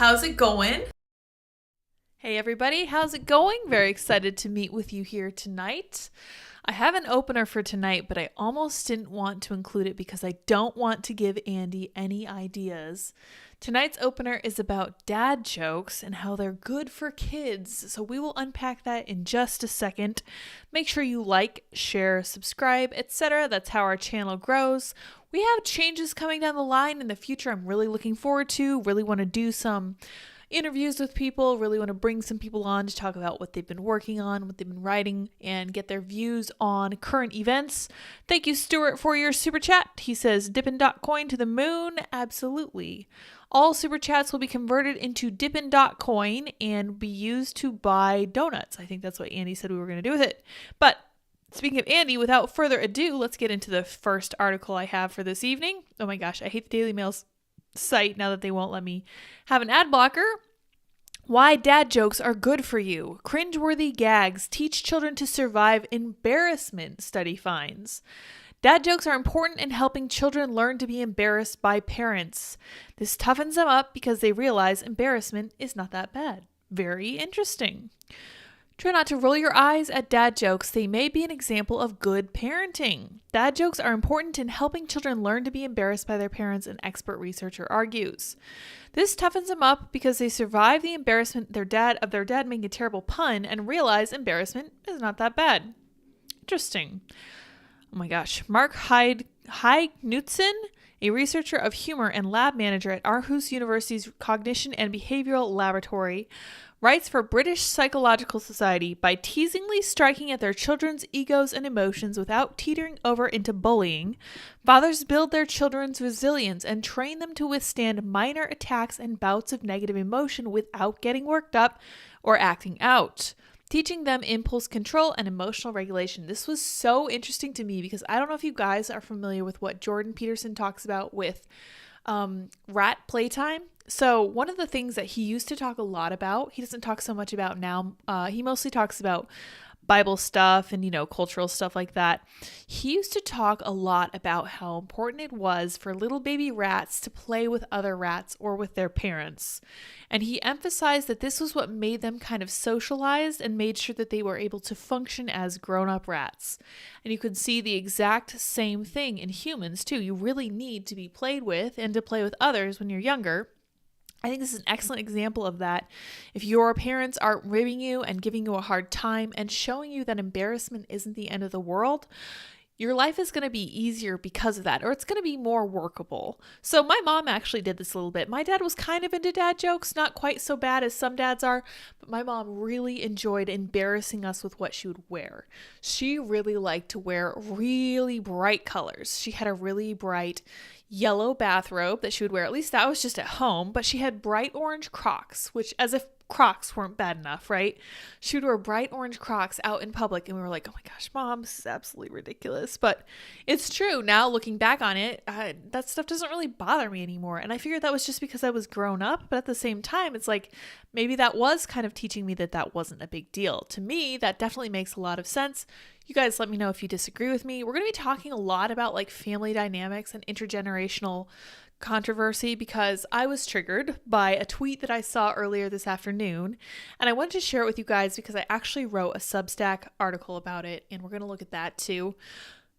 How's it going? Hey everybody, how's it going? Very excited to meet with you here tonight. I have an opener for tonight, but I almost didn't want to include it because I don't want to give Andy any ideas. Tonight's opener is about dad jokes and how they're good for kids, so we will unpack that in just a second. Make sure you like, share, subscribe, etc. That's how our channel grows. We have changes coming down the line in the future I'm really looking forward to. Really want to do some interviews with people, really want to bring some people on to talk about what they've been working on, what they've been writing, and get their views on current events. Thank you, Stuart, for your super chat. He says, Dippin.coin to the moon. Absolutely. All super chats will be converted into Dippin.coin and be used to buy donuts. I think that's what Andy said we were going to do with it. But speaking of Andy, without further ado, let's get into the first article I have for this evening. Oh my gosh, I hate the Daily Mail's site now that they won't let me have an ad blocker. Why dad jokes are good for you. Cringeworthy gags teach children to survive embarrassment, study finds. Dad jokes are important in helping children learn to be embarrassed by parents. This toughens them up because they realize embarrassment is not that bad. Very interesting. Try not to roll your eyes at dad jokes. They may be an example of good parenting. Dad jokes are important in helping children learn to be embarrassed by their parents, an expert researcher argues. This toughens them up because they survive the embarrassment of their dad making a terrible pun and realize embarrassment is not that bad. Interesting. Oh my gosh. Mark Knudsen, a researcher of humor and lab manager at Aarhus University's Cognition and Behavioral Laboratory, writes for British Psychological Society, by teasingly striking at their children's egos and emotions without teetering over into bullying, fathers build their children's resilience and train them to withstand minor attacks and bouts of negative emotion without getting worked up or acting out, teaching them impulse control and emotional regulation. This was so interesting to me because I don't know if you guys are familiar with what Jordan Peterson talks about with rat playtime. So one of the things that he used to talk a lot about, he doesn't talk so much about now. He mostly talks about Bible stuff and, cultural stuff like that. He used to talk a lot about how important it was for little baby rats to play with other rats or with their parents. And he emphasized that this was what made them kind of socialized and made sure that they were able to function as grown-up rats. And you could see the exact same thing in humans too. You really need to be played with and to play with others when you're younger. I think this is an excellent example of that. If your parents aren't ribbing you and giving you a hard time and showing you that embarrassment isn't the end of the world, your life is going to be easier because of that, or it's going to be more workable. So my mom actually did this a little bit. My dad was kind of into dad jokes, not quite so bad as some dads are, but my mom really enjoyed embarrassing us with what she would wear. She really liked to wear really bright colors. She had a really bright yellow bathrobe that she would wear. At least that was just at home, but she had bright orange Crocs, which, as if Crocs weren't bad enough, right? She would wear bright orange Crocs out in public, and we were like, oh my gosh, Mom, this is absolutely ridiculous. But it's true. Now, looking back on it, that stuff doesn't really bother me anymore. And I figured that was just because I was grown up, but at the same time, it's like, maybe that was kind of teaching me that wasn't a big deal. To me, that definitely makes a lot of sense. You guys let me know if you disagree with me. We're going to be talking a lot about like family dynamics and intergenerational controversy because I was triggered by a tweet that I saw earlier this afternoon, and I wanted to share it with you guys because I actually wrote a Substack article about it, and we're going to look at that too.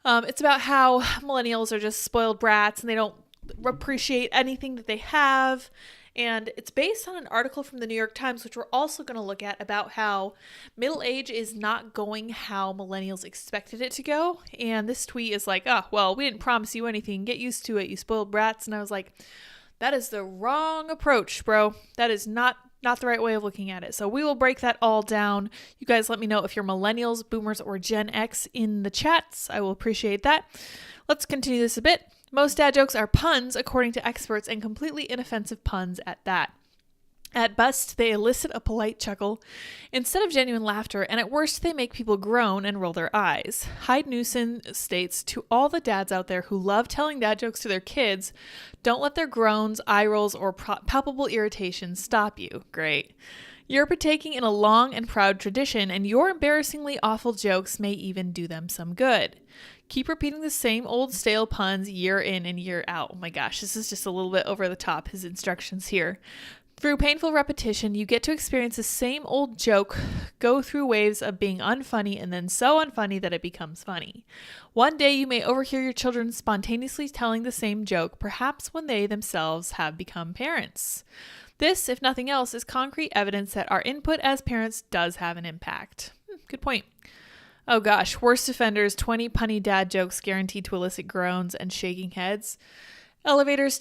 It's about how millennials are just spoiled brats and they don't appreciate anything that they have. And it's based on an article from the New York Times, which we're also going to look at, about how middle age is not going how millennials expected it to go. And this tweet is like, oh, well, we didn't promise you anything. Get used to it, you spoiled brats. And I was like, that is the wrong approach, bro. That is not the right way of looking at it. So we will break that all down. You guys let me know if you're millennials, boomers, or Gen X in the chats. I will appreciate that. Let's continue this a bit. Most dad jokes are puns, according to experts, and completely inoffensive puns at that. At best, they elicit a polite chuckle instead of genuine laughter, and at worst, they make people groan and roll their eyes. Knudsen states, to all the dads out there who love telling dad jokes to their kids, don't let their groans, eye rolls, or palpable irritations stop you. Great. You're partaking in a long and proud tradition, and your embarrassingly awful jokes may even do them some good. Keep repeating the same old stale puns year in and year out. Oh my gosh, this is just a little bit over the top, his instructions here. Through painful repetition, you get to experience the same old joke go through waves of being unfunny and then so unfunny that it becomes funny. One day you may overhear your children spontaneously telling the same joke, perhaps when they themselves have become parents. This, if nothing else, is concrete evidence that our input as parents does have an impact. Good point. Oh gosh, worst offenders, 20 punny dad jokes guaranteed to elicit groans and shaking heads. Elevators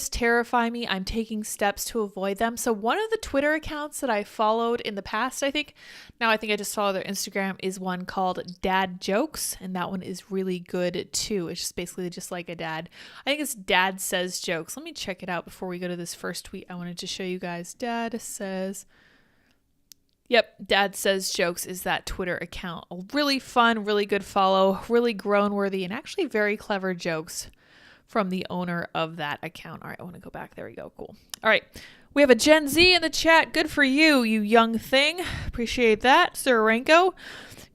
terrify me. I'm taking steps to avoid them. So one of the Twitter accounts that I followed in the past, I think I just follow their Instagram, is one called Dad Jokes. And that one is really good too. It's just basically just like a dad. I think it's Dad Says Jokes. Let me check it out before we go to this first tweet I wanted to show you guys. Dad Says Jokes is that Twitter account. A really fun, really good follow, really groan worthy, and actually very clever jokes from the owner of that account. All right, I want to go back. There we go. Cool. All right. We have a Gen Z in the chat. Good for you, you young thing. Appreciate that. Sir Renko.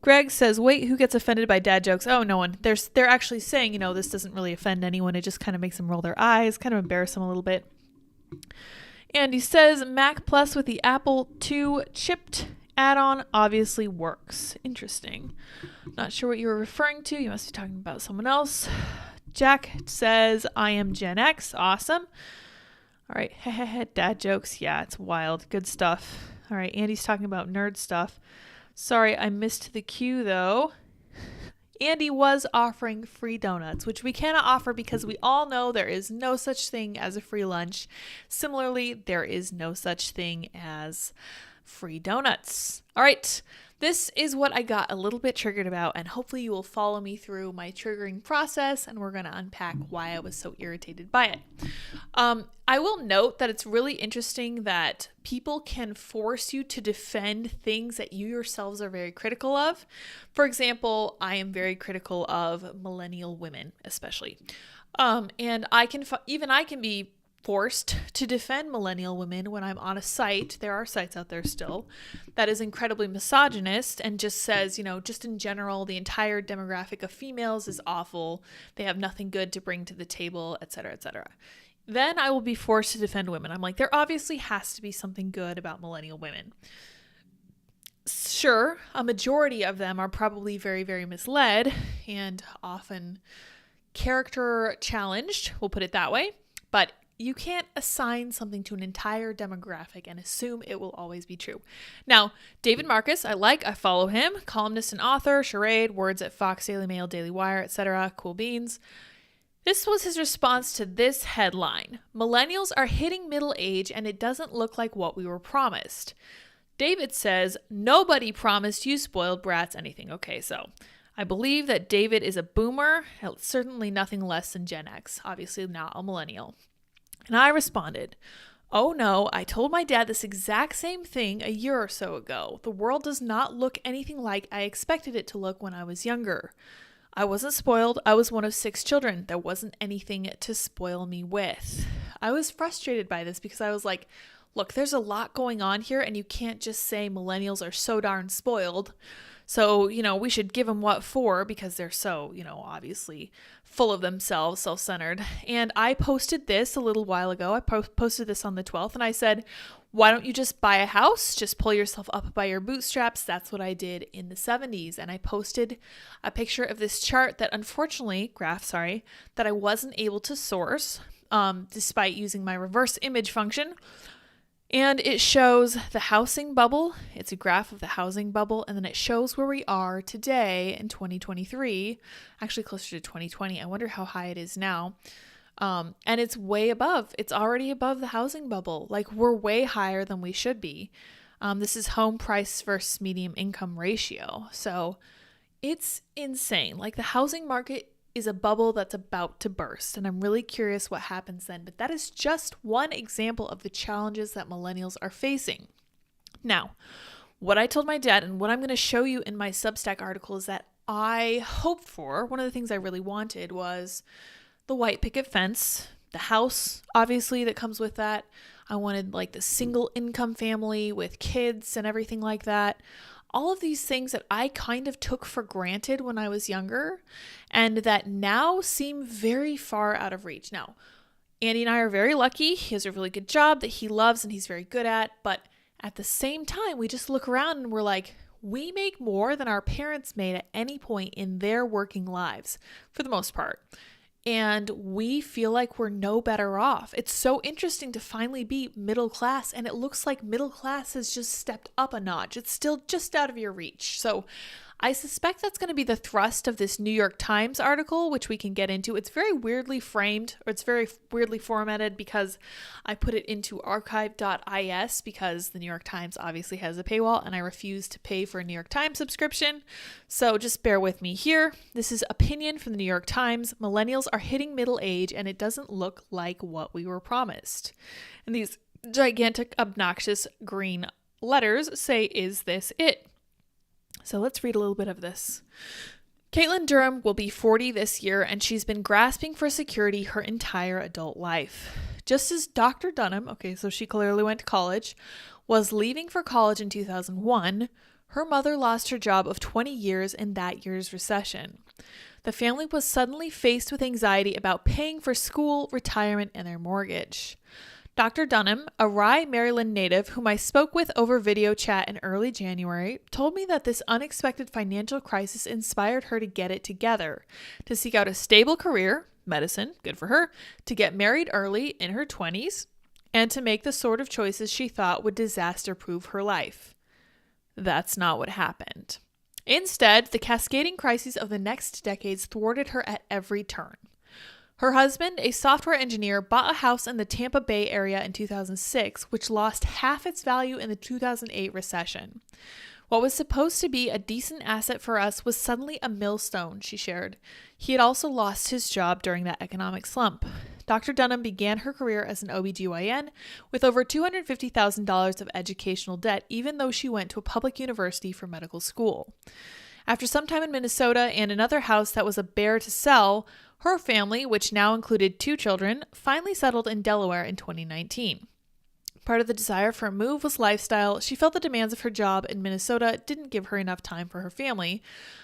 Greg says, wait, who gets offended by dad jokes? Oh, no one. They're actually saying, this doesn't really offend anyone. It just kind of makes them roll their eyes, kind of embarrass them a little bit. And he says, Mac Plus with the Apple II chipped add-on obviously works. Interesting. Not sure what you were referring to. You must be talking about someone else. Jack says, I am Gen X. Awesome. All right. Dad jokes. Yeah, it's wild. Good stuff. All right. Andy's talking about nerd stuff. Sorry, I missed the cue, though. Andy was offering free donuts, which we cannot offer because we all know there is no such thing as a free lunch. Similarly, there is no such thing as free donuts. All right. This is what I got a little bit triggered about, and hopefully you will follow me through my triggering process, and we're going to unpack why I was so irritated by it. I will note that it's really interesting that people can force you to defend things that you yourselves are very critical of. For example, I am very critical of millennial women, especially. And I can be forced to defend millennial women when I'm on a site, there are sites out there still, that is incredibly misogynist and just says, just in general, the entire demographic of females is awful. They have nothing good to bring to the table, etc., etc. Then I will be forced to defend women. I'm like, there obviously has to be something good about millennial women. Sure, a majority of them are probably very, very misled and often character challenged, we'll put it that way, but you can't assign something to an entire demographic and assume it will always be true. Now, David Marcus, I follow him, columnist and author, Charade, words at Fox, Daily Mail, Daily Wire, etc. Cool beans. This was his response to this headline. Millennials are hitting middle age and it doesn't look like what we were promised. David says, nobody promised you spoiled brats anything. Okay, so I believe that David is a boomer, certainly nothing less than Gen X, obviously not a millennial. And I responded, oh no, I told my dad this exact same thing a year or so ago. The world does not look anything like I expected it to look when I was younger. I wasn't spoiled. I was one of 6 children. There wasn't anything to spoil me with. I was frustrated by this because I was like, look, there's a lot going on here and you can't just say millennials are so darn spoiled. So, we should give them what for because they're so, obviously full of themselves, self-centered. And I posted this a little while ago. I posted this on the 12th and I said, why don't you just buy a house? Just pull yourself up by your bootstraps. That's what I did in the 70s. And I posted a picture of this chart that that I wasn't able to source despite using my reverse image function. And it shows the housing bubble. It's a graph of the housing bubble. And then it shows where we are today in 2023, actually closer to 2020. I wonder how high it is now. And it's way above. It's already above the housing bubble. Like we're way higher than we should be. This is home price versus median income ratio. So it's insane. Like the housing market is a bubble that's about to burst. And I'm really curious what happens then. But that is just one example of the challenges that millennials are facing. Now, what I told my dad and what I'm going to show you in my Substack article is that I hoped for, one of the things I really wanted was the white picket fence, the house, obviously, that comes with that. I wanted like the single income family with kids and everything like that. All of these things that I kind of took for granted when I was younger and that now seem very far out of reach. Now, Andy and I are very lucky. He has a really good job that he loves and he's very good at. But at the same time, we just look around and we're like, we make more than our parents made at any point in their working lives, for the most part. And we feel like we're no better off. It's so interesting to finally be middle class, and it looks like middle class has just stepped up a notch. It's still just out of your reach. So I suspect that's going to be the thrust of this New York Times article, which we can get into. It's very weirdly framed, or it's very weirdly formatted because I put it into archive.is because the New York Times obviously has a paywall and I refuse to pay for a New York Times subscription. So just bear with me here. This is opinion from the New York Times. Millennials are hitting middle age and it doesn't look like what we were promised. And these gigantic, obnoxious green letters say, "Is this it?" So let's read a little bit of this. Caitlin Durham will be 40 this year, and she's been grasping for security her entire adult life. Just as Dr. Dunham, okay, so she clearly went to college, was leaving for college in 2001, her mother lost her job of 20 years in that year's recession. The family was suddenly faced with anxiety about paying for school, retirement, and their mortgage. Dr. Dunham, a Rye, Maryland native whom I spoke with over video chat in early January, told me that this unexpected financial crisis inspired her to get it together, to seek out a stable career, medicine, good for her, to get married early in her 20s, and to make the sort of choices she thought would disaster-proof her life. That's not what happened. Instead, the cascading crises of the next decades thwarted her at every turn. Her husband, a software engineer, bought a house in the Tampa Bay area in 2006, which lost half its value in the 2008 recession. What was supposed to be a decent asset for us was suddenly a millstone, she shared. He had also lost his job during that economic slump. Dr. Dunham began her career as an OBGYN with over $250,000 of educational debt, even though she went to a public university for medical school. After some time in Minnesota and another house that was a bear to sell, her family, which now included 2 children, finally settled in Delaware in 2019. Part of the desire for a move was lifestyle. She felt the demands of her job in Minnesota didn't give her enough time for her family,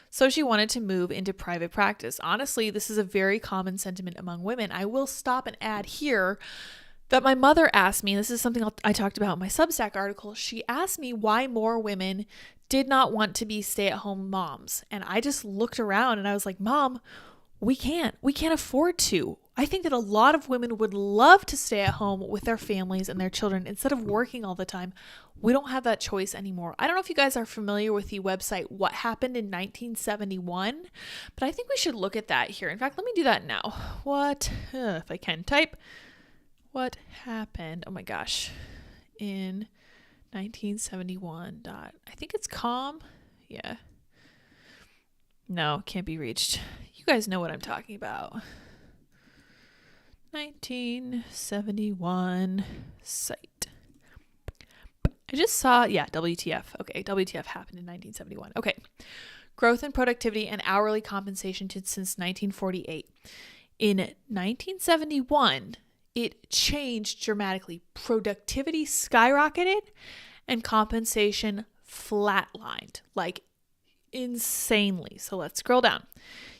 so she wanted to move into private practice. Honestly, this is a very common sentiment among women. I will stop and add here that my mother asked me, and this is something I talked about in my Substack article, she asked me why more women did not want to be stay-at-home moms. And I just looked around and I was like, Mom, we can't afford to. I think that a lot of women would love to stay at home with their families and their children instead of working all the time. We don't have that choice anymore. I don't know if you guys are familiar with the website What Happened in 1971, but I think we should look at that here. In fact, let me do that now. If I can type, what happened, oh my gosh, in 1971 I think it's com. Yeah. No, can't be reached. You guys know what I'm talking about. 1971 site. I just saw, WTF. Okay, WTF happened in 1971. Okay. Growth in productivity and hourly compensation since 1948. In 1971, it changed dramatically. Productivity skyrocketed and compensation flatlined, like insanely. So let's scroll down.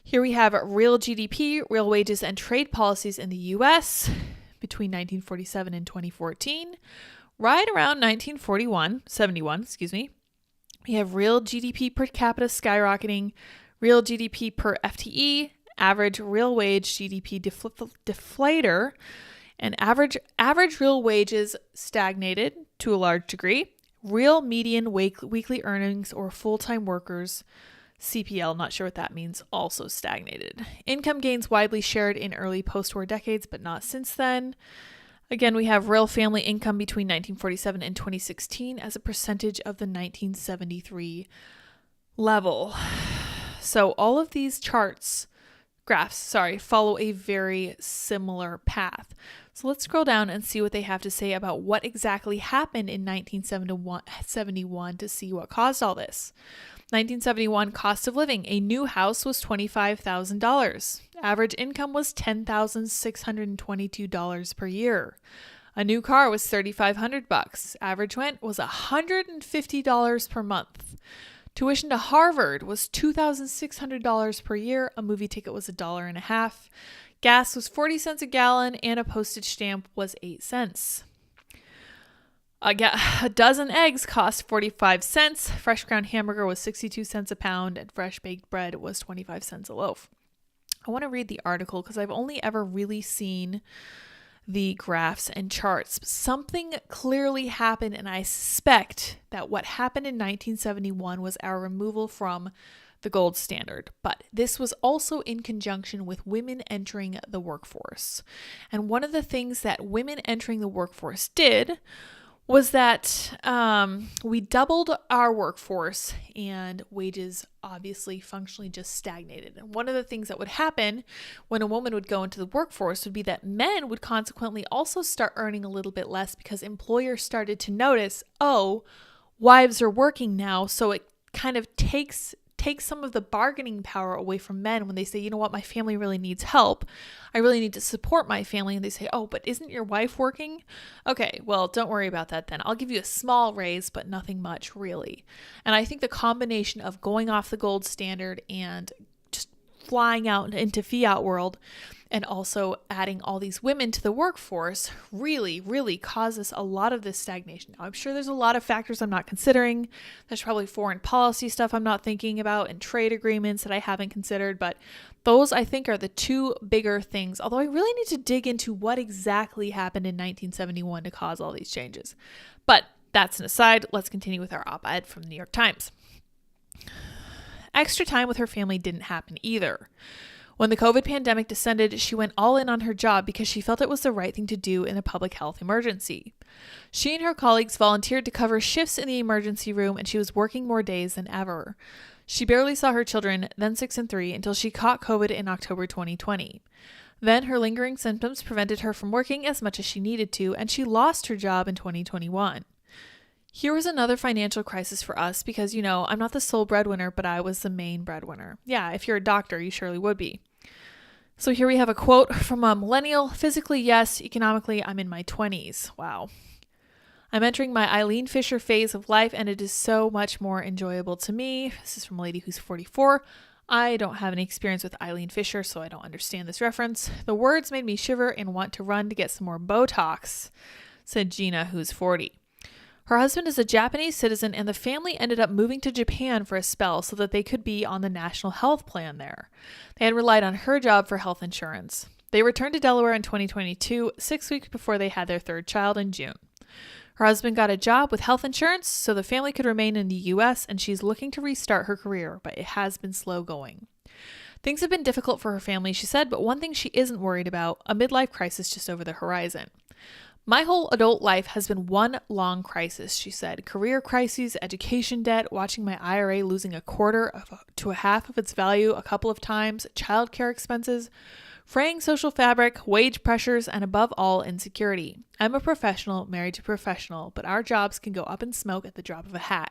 Here we have real GDP, real wages, and trade policies in the U.S. between 1947 and 2014. Right around 71, we have real GDP per capita skyrocketing, real GDP per FTE, average real wage GDP deflator, and average real wages stagnated to a large degree. Real median weekly earnings or full-time workers, CPL, not sure what that means, also stagnated. Income gains widely shared in early post-war decades, but not since then. Again, we have real family income between 1947 and 2016 as a percentage of the 1973 level. So all of these graphs, follow a very similar path. So let's scroll down and see what they have to say about what exactly happened in 1971 to see what caused all this. 1971 cost of living. A new house was $25,000. Average income was $10,622 per year. A new car was $3,500. Average rent was $150 per month. Tuition to Harvard was $2,600 per year. A movie ticket was $1.50. Gas was 40 cents a gallon and a postage stamp was 8 cents. A dozen eggs cost 45 cents. Fresh ground hamburger was 62 cents a pound, and fresh baked bread was 25 cents a loaf. I want to read the article because I've only ever really seen the graphs and charts. Something clearly happened, and I suspect that what happened in 1971 was our removal from the gold standard. But this was also in conjunction with women entering the workforce. And one of the things that women entering the workforce did was that we doubled our workforce and wages obviously functionally just stagnated. And one of the things that would happen when a woman would go into the workforce would be that men would consequently also start earning a little bit less because employers started to notice, oh, wives are working now, so it kind of takes some of the bargaining power away from men when they say, you know what, my family really needs help. I really need to support my family. And they say, oh, but isn't your wife working? Okay, well, don't worry about that then. I'll give you a small raise, but nothing much really. And I think the combination of going off the gold standard and just flying out into fiat world and also adding all these women to the workforce really, really causes a lot of this stagnation. Now, I'm sure there's a lot of factors I'm not considering. There's probably foreign policy stuff I'm not thinking about and trade agreements that I haven't considered, but those I think are the two bigger things, although I really need to dig into what exactly happened in 1971 to cause all these changes. But that's an aside. Let's continue with our op-ed from the New York Times. Extra time with her family didn't happen either. When the COVID pandemic descended, she went all in on her job because she felt it was the right thing to do in a public health emergency. She and her colleagues volunteered to cover shifts in the emergency room, and she was working more days than ever. She barely saw her children, then 6 and 3, until she caught COVID in October 2020. Then her lingering symptoms prevented her from working as much as she needed to, and she lost her job in 2021. Here was another financial crisis for us because, you know, I'm not the sole breadwinner, but I was the main breadwinner. Yeah, if you're a doctor, you surely would be. So here we have a quote from a millennial. Physically, yes. Economically, I'm in my 20s. Wow. I'm entering my Eileen Fisher phase of life, and it is so much more enjoyable to me. This is from a lady who's 44. I don't have any experience with Eileen Fisher, so I don't understand this reference. The words made me shiver and want to run to get some more Botox, said Gina, who's 40. Her husband is a Japanese citizen, and the family ended up moving to Japan for a spell so that they could be on the national health plan there. They had relied on her job for health insurance. They returned to Delaware in 2022, 6 weeks before they had their third child in June. Her husband got a job with health insurance so the family could remain in the U.S., and she's looking to restart her career, but it has been slow going. Things have been difficult for her family, she said, but one thing she isn't worried about, a midlife crisis just over the horizon. My whole adult life has been one long crisis, she said. Career crises, education debt, watching my IRA losing a quarter to a half of its value a couple of times, childcare expenses, fraying social fabric, wage pressures, and above all, insecurity. I'm a professional, married to a professional, but our jobs can go up in smoke at the drop of a hat.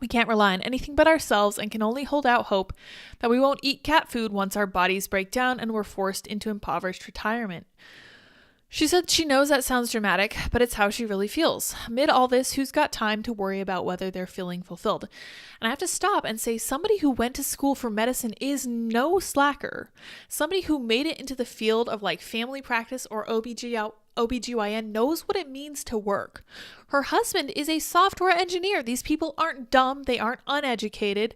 We can't rely on anything but ourselves and can only hold out hope that we won't eat cat food once our bodies break down and we're forced into impoverished retirement. She said she knows that sounds dramatic, but it's how she really feels. Amid all this, who's got time to worry about whether they're feeling fulfilled? And I have to stop and say somebody who went to school for medicine is no slacker. Somebody who made it into the field of like family practice or OBGYN knows what it means to work. Her husband is a software engineer. These people aren't dumb. They aren't uneducated.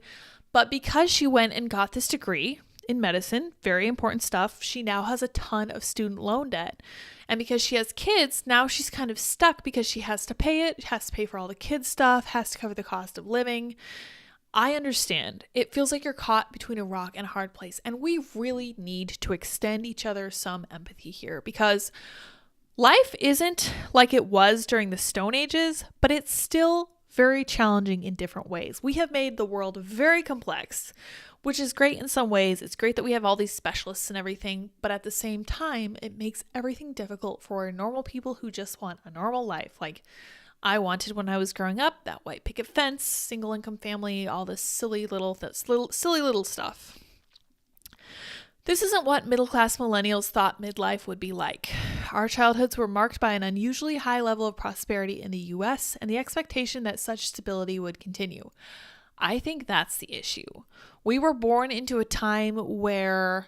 But because she went and got this degree in medicine, very important stuff, she now has a ton of student loan debt. And because she has kids, now she's kind of stuck because she has to pay it, has to pay for all the kids' stuff, has to cover the cost of living. I understand. It feels like you're caught between a rock and a hard place. And we really need to extend each other some empathy here because life isn't like it was during the Stone Ages, but it's still very challenging in different ways. We have made the world very complex, which is great in some ways. It's great that we have all these specialists and everything, but at the same time, it makes everything difficult for normal people who just want a normal life. Like I wanted when I was growing up, that white picket fence, single income family, all this silly little stuff. This isn't what middle-class millennials thought midlife would be like. Our childhoods were marked by an unusually high level of prosperity in the U.S. and the expectation that such stability would continue. I think that's the issue. We were born into a time where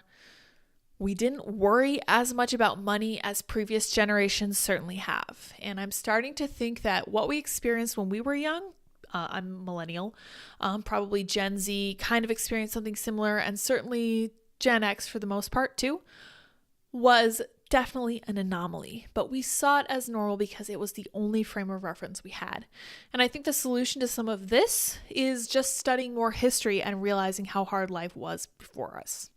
We didn't worry as much about money as previous generations certainly have. And I'm starting to think that what we experienced when we were young, I'm millennial, probably Gen Z kind of experienced something similar, and certainly Gen X for the most part too, was definitely an anomaly. But we saw it as normal because it was the only frame of reference we had. And I think the solution to some of this is just studying more history and realizing how hard life was before us.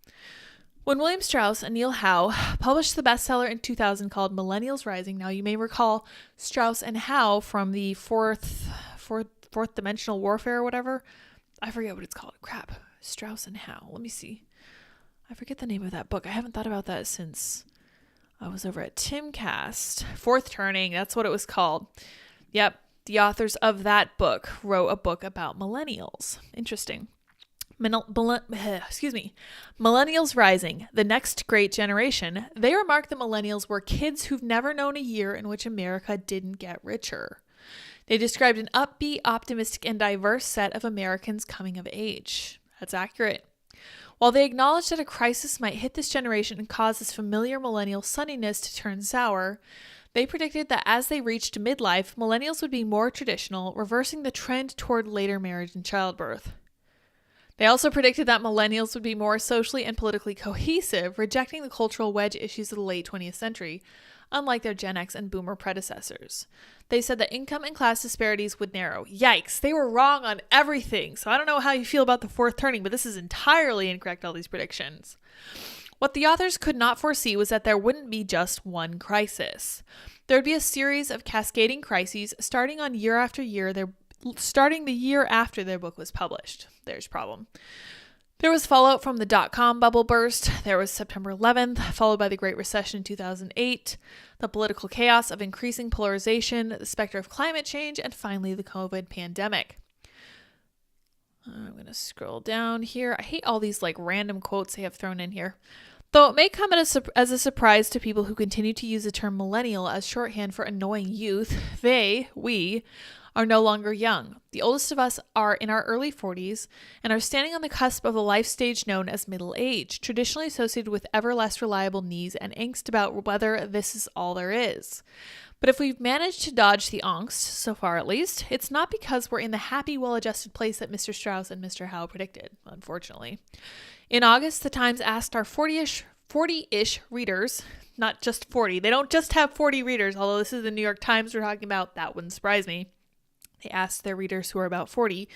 When William Strauss and Neil Howe published the bestseller in 2000 called Millennials Rising, now you may recall Strauss and Howe from the fourth dimensional warfare or whatever. I forget what it's called. Crap. Strauss and Howe. Let me see. I forget the name of that book. I haven't thought about that since I was over at Timcast. Fourth Turning. That's what it was called. Yep. The authors of that book wrote a book about millennials. Interesting. Millennials Rising, the next great generation. They remarked that millennials were kids who've never known a year in which America didn't get richer. They described an upbeat, optimistic, and diverse set of Americans coming of age. That's accurate. While they acknowledged that a crisis might hit this generation and cause this familiar millennial sunniness to turn sour, they predicted that as they reached midlife, millennials would be more traditional, reversing the trend toward later marriage and childbirth. They also predicted that millennials would be more socially and politically cohesive, rejecting the cultural wedge issues of the late 20th century, unlike their Gen X and Boomer predecessors. They said that income and class disparities would narrow. Yikes, they were wrong on everything. So I don't know how you feel about the fourth turning, but this is entirely incorrect, all these predictions. What the authors could not foresee was that there wouldn't be just one crisis. There would be a series of cascading crises starting the year after their book was published. There's problem. There was fallout from the dot-com bubble burst. There was September 11th, followed by the Great Recession in 2008, the political chaos of increasing polarization, the specter of climate change, and finally the COVID pandemic. I'm going to scroll down here. I hate all these random quotes they have thrown in here. Though it may come as a surprise to people who continue to use the term millennial as shorthand for annoying youth, we, are no longer young. The oldest of us are in our early 40s and are standing on the cusp of the life stage known as middle age, traditionally associated with ever less reliable needs and angst about whether this is all there is. But if we've managed to dodge the angst, so far at least, it's not because we're in the happy, well-adjusted place that Mr. Strauss and Mr. Howe predicted, unfortunately. In August, the Times asked our 40-ish readers, not just 40, they don't just have 40 readers, although this is the New York Times we're talking about, that wouldn't surprise me. They asked their readers, who are about 40,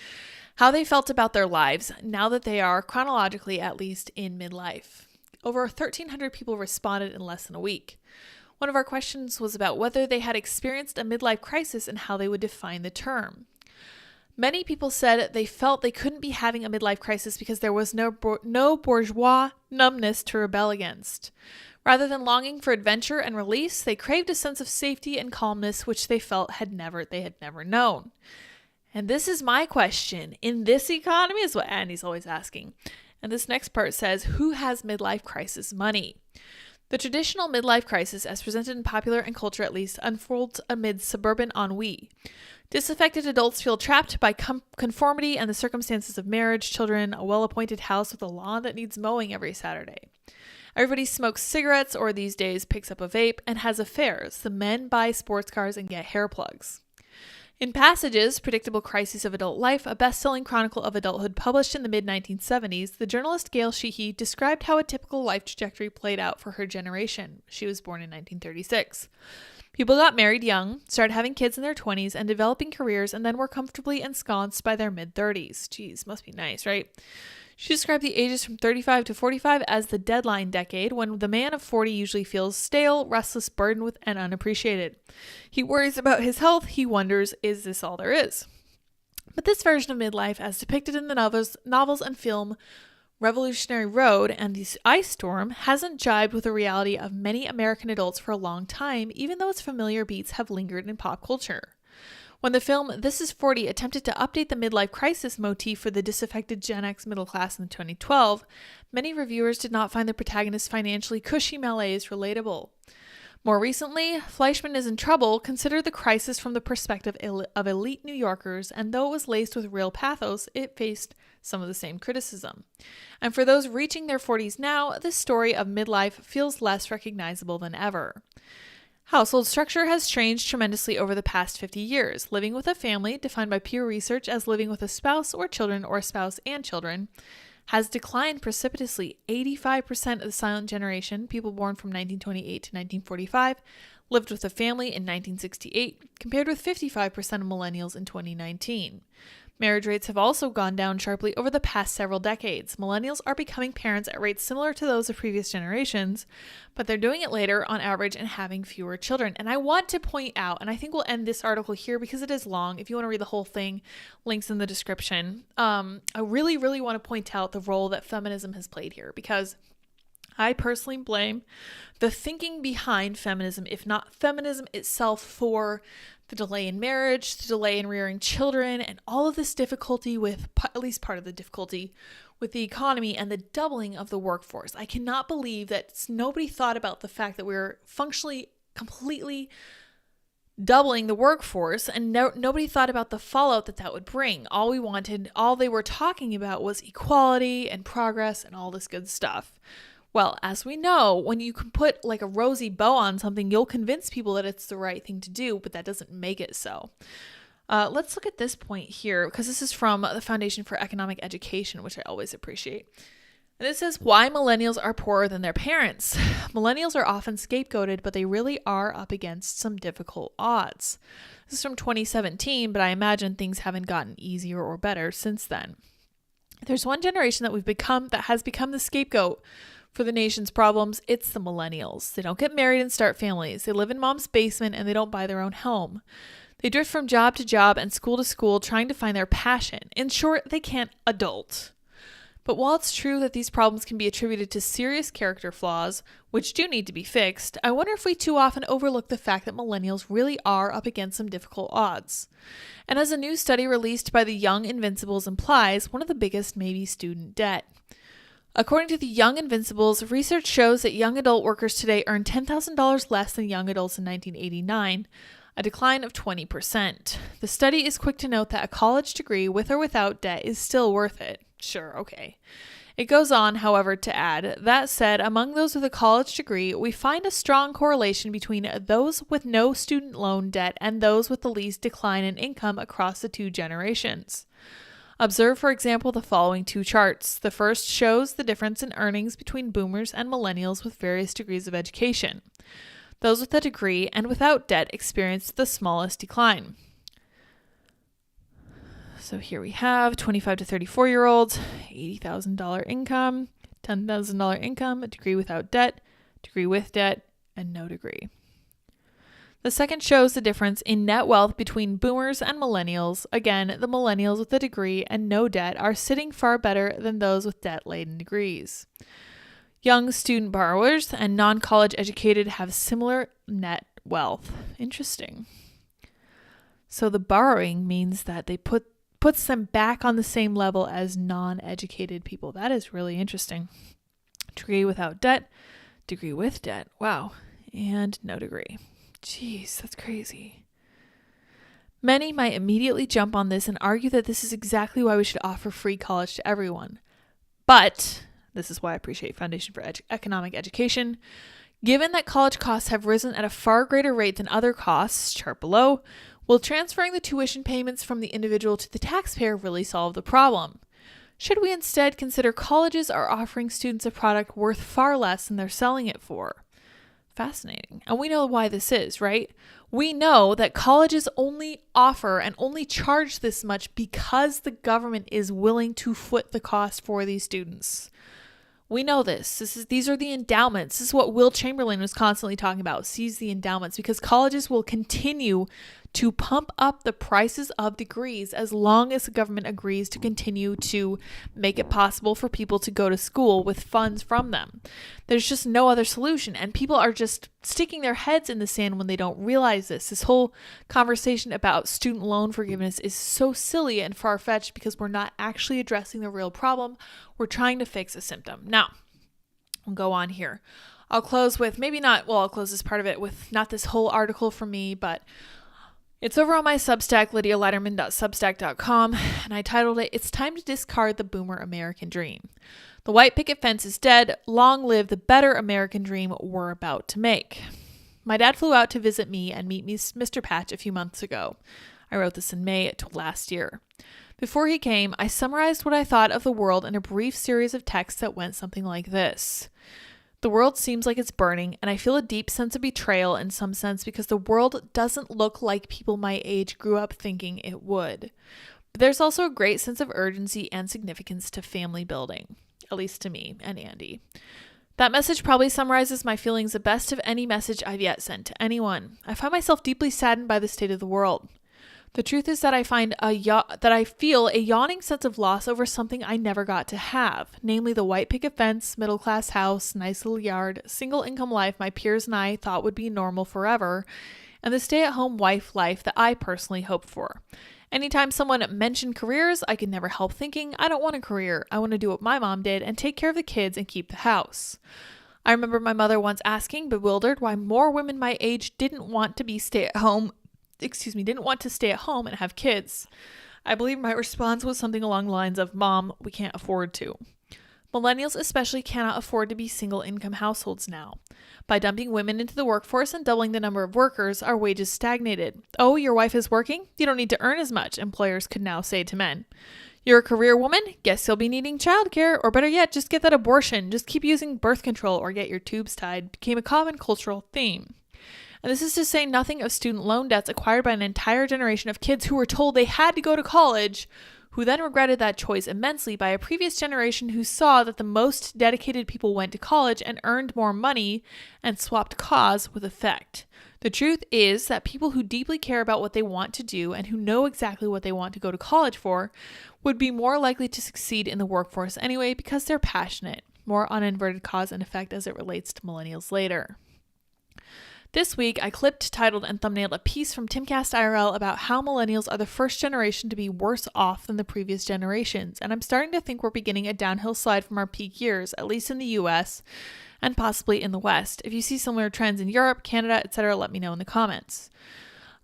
how they felt about their lives now that they are, chronologically at least, in midlife. Over 1,300 people responded in less than a week. One of our questions was about whether they had experienced a midlife crisis and how they would define the term. Many people said they felt they couldn't be having a midlife crisis because there was no bourgeois numbness to rebel against. Rather than longing for adventure and release, they craved a sense of safety and calmness which they felt they had never known. And this is my question. In this economy is what Andy's always asking. And this next part says, who has midlife crisis money? The traditional midlife crisis, as presented in popular and culture at least, unfolds amid suburban ennui. Disaffected adults feel trapped by conformity and the circumstances of marriage, children, a well-appointed house with a lawn that needs mowing every Saturday. Everybody smokes cigarettes or these days picks up a vape and has affairs. The men buy sports cars and get hair plugs. In Passages, Predictable Crises of Adult Life, a best-selling chronicle of adulthood published in the mid-1970s, the journalist Gail Sheehy described how a typical life trajectory played out for her generation. She was born in 1936. People got married young, started having kids in their 20s and developing careers, and then were comfortably ensconced by their mid-30s. Geez, must be nice, right? She described the ages from 35 to 45 as the deadline decade, when the man of 40 usually feels stale, restless, burdened with, and unappreciated. He worries about his health. He wonders, is this all there is? But this version of midlife, as depicted in the novels and film Revolutionary Road and The Ice Storm, hasn't jibed with the reality of many American adults for a long time, even though its familiar beats have lingered in pop culture. When the film This Is 40 attempted to update the midlife crisis motif for the disaffected Gen X middle class in 2012, many reviewers did not find the protagonist's financially cushy malaise relatable. More recently, Fleischman is in trouble. Consider the crisis from the perspective of elite New Yorkers, and though it was laced with real pathos, it faced some of the same criticism. And for those reaching their 40s now, this story of midlife feels less recognizable than ever. Household structure has changed tremendously over the past 50 years. Living with a family, defined by Pew Research as living with a spouse or children or a spouse and children, has declined precipitously. 85% of the silent generation, people born from 1928 to 1945, lived with a family in 1968, compared with 55% of millennials in 2019. Marriage rates have also gone down sharply over the past several decades. Millennials are becoming parents at rates similar to those of previous generations, but they're doing it later on average and having fewer children. And I want to point out, and I think we'll end this article here because it is long. If you want to read the whole thing, links in the description. I really, really want to point out the role that feminism has played here, because I personally blame the thinking behind feminism, if not feminism itself, for the delay in marriage, the delay in rearing children, and all of this difficulty with, at least part of the difficulty, with the economy and the doubling of the workforce. I cannot believe that nobody thought about the fact that we're functionally completely doubling the workforce, and nobody thought about the fallout that would bring. All they were talking about was equality and progress and all this good stuff. Well, as we know, when you can put like a rosy bow on something, you'll convince people that it's the right thing to do, but that doesn't make it so. Let's look at this point here, because this is from the Foundation for Economic Education, which I always appreciate. And it says, why millennials are poorer than their parents. Millennials are often scapegoated, but they really are up against some difficult odds. This is from 2017, but I imagine things haven't gotten easier or better since then. There's one generation that has become the scapegoat for the nation's problems. It's the millennials. They don't get married and start families. They live in mom's basement and they don't buy their own home. They drift from job to job and school to school trying to find their passion. In short, they can't adult. But while it's true that these problems can be attributed to serious character flaws, which do need to be fixed, I wonder if we too often overlook the fact that millennials really are up against some difficult odds. And as a new study released by the Young Invincibles implies, one of the biggest may be student debt. According to the Young Invincibles, research shows that young adult workers today earn $10,000 less than young adults in 1989, a decline of 20%. The study is quick to note that a college degree with or without debt is still worth it. Sure, okay. It goes on, however, to add, that said, among those with a college degree, we find a strong correlation between those with no student loan debt and those with the least decline in income across the two generations. Observe, for example, the following two charts. The first shows the difference in earnings between boomers and millennials with various degrees of education. Those with a degree and without debt experienced the smallest decline. So here we have 25 to 34-year-olds, $80,000 income, $10,000 income, a degree without debt, degree with debt, and no degree. The second shows the difference in net wealth between boomers and millennials. Again, the millennials with a degree and no debt are sitting far better than those with debt-laden degrees. Young student borrowers and non-college educated have similar net wealth. Interesting. So the borrowing means that they puts them back on the same level as non-educated people. That is really interesting. Degree without debt, degree with debt. Wow. And no degree. Jeez, that's crazy. Many might immediately jump on this and argue that this is exactly why we should offer free college to everyone. But this is why I appreciate Foundation for Economic Education. Given that college costs have risen at a far greater rate than other costs, chart below, will transferring the tuition payments from the individual to the taxpayer really solve the problem? Should we instead consider colleges are offering students a product worth far less than they're selling it for? Fascinating. And we know why this is, right? We know that colleges only offer and only charge this much because the government is willing to foot the cost for these students. We know this. These are the endowments. This is what Will Chamberlain was constantly talking about. Seize the endowments, because colleges will continue to pump up the prices of degrees as long as the government agrees to continue to make it possible for people to go to school with funds from them. There's just no other solution, and people are just sticking their heads in the sand when they don't realize this. This whole conversation about student loan forgiveness is so silly and far-fetched because we're not actually addressing the real problem. We're trying to fix a symptom. Now, we'll go on here. I'll close with I'll close this part of it with not this whole article from me, but it's over on my Substack, lydialeiterman.substack.com, and I titled it, "It's Time to Discard the Boomer American Dream. The white picket fence is dead. Long live the better American dream we're about to make." My dad flew out to visit me and meet Mr. Patch a few months ago. I wrote this in May last year. Before he came, I summarized what I thought of the world in a brief series of texts that went something like this. The world seems like it's burning, and I feel a deep sense of betrayal in some sense because the world doesn't look like people my age grew up thinking it would. But there's also a great sense of urgency and significance to family building, at least to me and Andy. That message probably summarizes my feelings the best of any message I've yet sent to anyone. I find myself deeply saddened by the state of the world. The truth is that I feel a yawning sense of loss over something I never got to have, namely the white picket fence, middle-class house, nice little yard, single-income life my peers and I thought would be normal forever, and the stay-at-home wife life that I personally hoped for. Anytime someone mentioned careers, I could never help thinking, I don't want a career. I want to do what my mom did and take care of the kids and keep the house. I remember my mother once asking, bewildered, why more women my age didn't want to stay at home and have kids. I believe my response was something along the lines of, Mom, we can't afford to. Millennials especially cannot afford to be single-income households now. By dumping women into the workforce and doubling the number of workers, our wages stagnated. Oh, your wife is working? You don't need to earn as much, employers could now say to men. You're a career woman? Guess you'll be needing childcare, or better yet, just get that abortion. Just keep using birth control or get your tubes tied became a common cultural theme. And this is to say nothing of student loan debts acquired by an entire generation of kids who were told they had to go to college, who then regretted that choice immensely by a previous generation who saw that the most dedicated people went to college and earned more money and swapped cause with effect. The truth is that people who deeply care about what they want to do and who know exactly what they want to go to college for would be more likely to succeed in the workforce anyway because they're passionate. More on inverted cause and effect as it relates to millennials later. This week, I clipped, titled, and thumbnailed a piece from Timcast IRL about how millennials are the first generation to be worse off than the previous generations, and I'm starting to think we're beginning a downhill slide from our peak years, at least in the US, and possibly in the West. If you see similar trends in Europe, Canada, etc., let me know in the comments.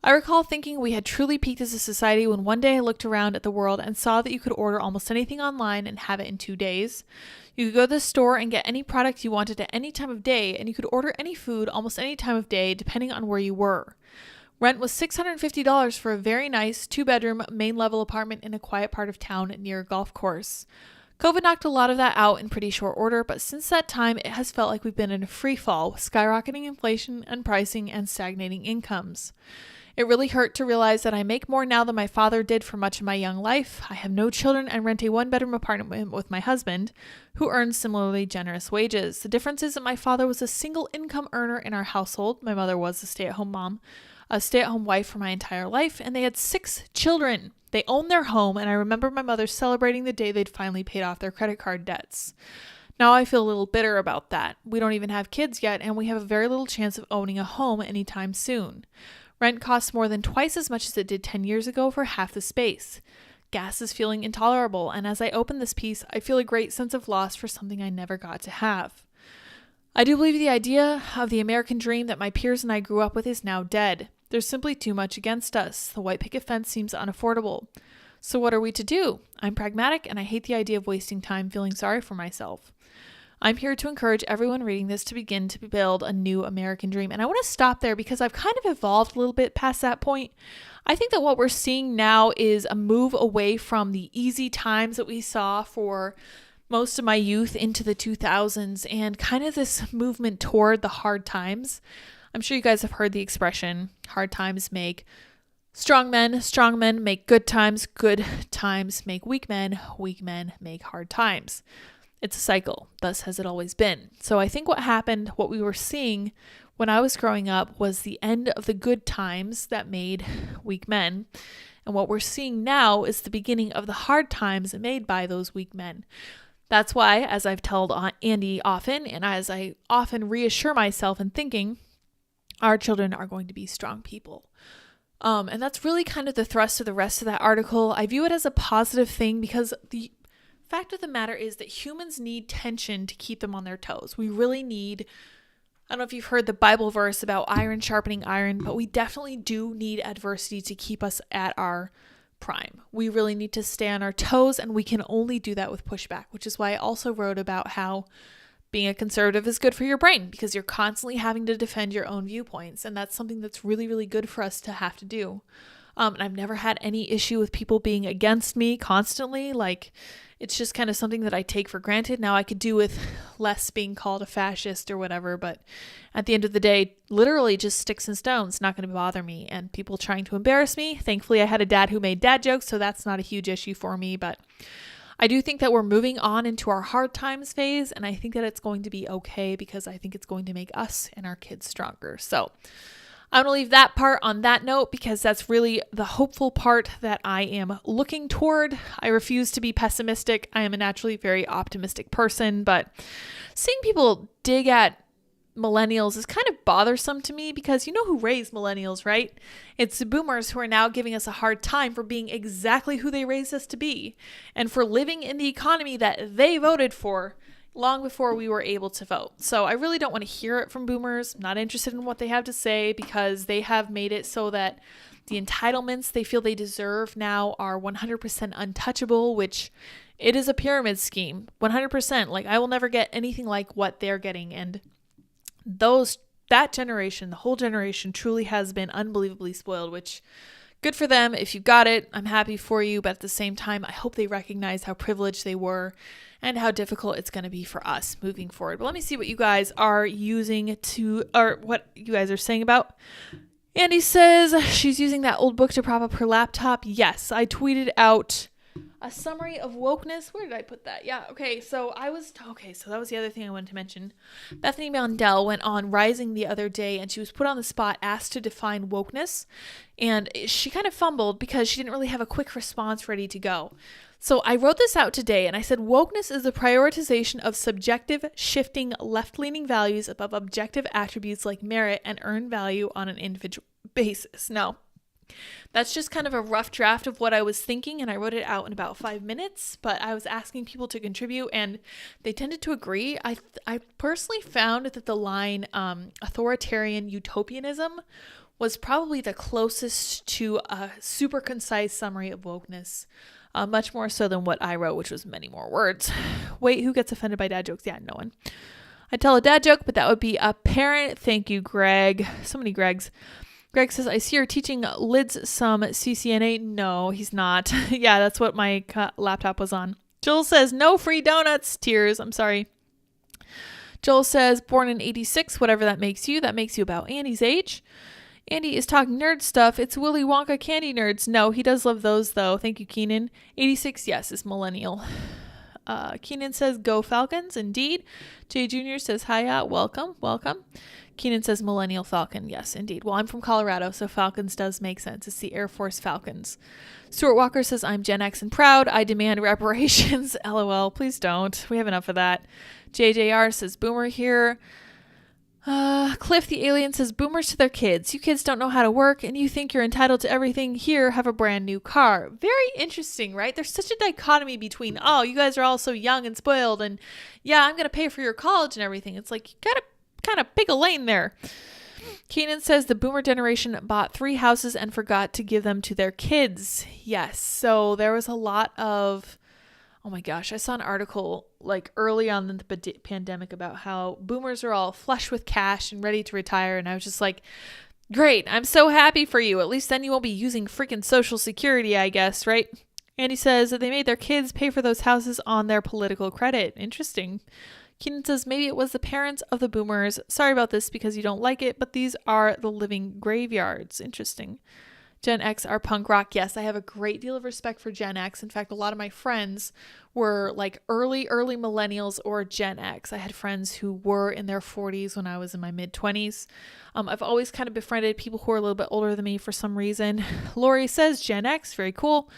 I recall thinking we had truly peaked as a society when one day I looked around at the world and saw that you could order almost anything online and have it in 2 days. You could go to the store and get any product you wanted at any time of day, and you could order any food almost any time of day, depending on where you were. Rent was $650 for a very nice 2-bedroom main-level apartment in a quiet part of town near a golf course. COVID knocked a lot of that out in pretty short order, but since that time, it has felt like we've been in a free fall with skyrocketing inflation and pricing and stagnating incomes. It really hurt to realize that I make more now than my father did for much of my young life. I have no children and rent a 1-bedroom apartment with my husband, who earns similarly generous wages. The difference is that my father was a single income earner in our household. My mother was a stay-at-home mom, a stay-at-home wife for my entire life, and they had 6 children. They owned their home, and I remember my mother celebrating the day they'd finally paid off their credit card debts. Now I feel a little bitter about that. We don't even have kids yet, and we have a very little chance of owning a home anytime soon. Rent costs more than twice as much as it did 10 years ago for half the space. Gas is feeling intolerable, and as I open this piece, I feel a great sense of loss for something I never got to have. I do believe the idea of the American dream that my peers and I grew up with is now dead. There's simply too much against us. The white picket fence seems unaffordable. So what are we to do? I'm pragmatic, and I hate the idea of wasting time feeling sorry for myself. I'm here to encourage everyone reading this to begin to build a new American dream. And I want to stop there because I've kind of evolved a little bit past that point. I think that what we're seeing now is a move away from the easy times that we saw for most of my youth into the 2000s and kind of this movement toward the hard times. I'm sure you guys have heard the expression, hard times make strong men make good times make weak men make hard times. It's a cycle, thus has it always been. So I think what we were seeing when I was growing up was the end of the good times that made weak men. And what we're seeing now is the beginning of the hard times made by those weak men. That's why, as I've told Andy often, and as I often reassure myself in thinking, our children are going to be strong people. And that's really kind of the thrust of the rest of that article. I view it as a positive thing because the fact of the matter is that humans need tension to keep them on their toes. We really need I don't know if you've heard the Bible verse about iron sharpening iron, but we definitely do need adversity to keep us at our prime. We really need to stay on our toes, and we can only do that with pushback, which is why I also wrote about how being a conservative is good for your brain, because you're constantly having to defend your own viewpoints. And that's something that's really, really good for us to have to do. And I've never had any issue with people being against me constantly. Like, it's just kind of something that I take for granted. Now I could do with less being called a fascist or whatever, but at the end of the day, literally just sticks and stones, not going to bother me. And people trying to embarrass me, thankfully I had a dad who made dad jokes, so that's not a huge issue for me. But I do think that we're moving on into our hard times phase, and I think that it's going to be okay, because I think it's going to make us and our kids stronger. So I'm going to leave that part on that note, because that's really the hopeful part that I am looking toward. I refuse to be pessimistic. I am a naturally very optimistic person, but seeing people dig at millennials is kind of bothersome to me, because you know who raised millennials, right? It's the boomers, who are now giving us a hard time for being exactly who they raised us to be, and for living in the economy that they voted for long before we were able to vote. So I really don't want to hear it from boomers. I'm not interested in what they have to say, because they have made it so that the entitlements they feel they deserve now are 100% untouchable, which it is a pyramid scheme. 100%. Like, I will never get anything like what they're getting. And that generation, the whole generation, truly has been unbelievably spoiled, which good for them. If you got it, I'm happy for you. But at the same time, I hope they recognize how privileged they were and how difficult it's going to be for us moving forward. But let me see what you guys are using or what you guys are saying about. Andy says she's using that old book to prop up her laptop. Yes, I tweeted out a summary of wokeness. Where did I put that? Yeah. Okay. So that was the other thing I wanted to mention. Bethany Mandel went on Rising the other day, and she was put on the spot, asked to define wokeness. And she kind of fumbled because she didn't really have a quick response ready to go. So I wrote this out today, and I said, wokeness is the prioritization of subjective, shifting, left-leaning values above objective attributes like merit and earned value on an individual basis. Now, that's just kind of a rough draft of what I was thinking, and I wrote it out in about 5 minutes, but I was asking people to contribute, and they tended to agree. I personally found that the line authoritarian utopianism was probably the closest to a super concise summary of wokeness, much more so than what I wrote, which was many more words. Wait, who gets offended by dad jokes? Yeah, no one. I tell a dad joke, but that would be a parent. Thank you, Greg. So many Gregs. Greg says, I see you're teaching Lids some CCNA. No, he's not. Yeah, that's what my laptop was on. Joel says, no free donuts. Tears. I'm sorry. Joel says, born in 86, whatever that makes you. That makes you about Andy's age. Andy is talking nerd stuff. It's Willy Wonka candy nerds. No, he does love those, though. Thank you, Keenan. 86, yes, is millennial. Keenan says, go Falcons. Indeed. Jay Jr. says, hiya. Welcome. Welcome. Keenan says Millennial Falcon. Yes, indeed. Well, I'm from Colorado, so Falcons does make sense. It's the Air Force Falcons. Stuart Walker says, I'm Gen X and proud. I demand reparations. LOL. Please don't. We have enough of that. JJR says, boomer here. Cliff the Alien says, boomers to their kids. You kids don't know how to work, and you think you're entitled to everything. Here, have a brand new car. Very interesting, right? There's such a dichotomy between, oh, you guys are all so young and spoiled, and yeah, I'm going to pay for your college and everything. It's like, you got to kind of pick a lane there. Keenan says the boomer generation bought 3 houses and forgot to give them to their kids. Yes. So there was a lot of, oh my gosh, I saw an article like early on in the pandemic about how boomers are all flush with cash and ready to retire. And I was just like, great. I'm so happy for you. At least then you won't be using freaking Social Security, I guess, right? And he says that they made their kids pay for those houses on their political credit. Interesting. Keenan says, maybe it was the parents of the boomers. Sorry about this because you don't like it, but these are the living graveyards. Interesting. Gen X are punk rock. Yes, I have a great deal of respect for Gen X. In fact, a lot of my friends were like early millennials or Gen X. I had friends who were in their 40s when I was in my mid-20s. I've always kind of befriended people who are a little bit older than me for some reason. Lori says Gen X, very cool.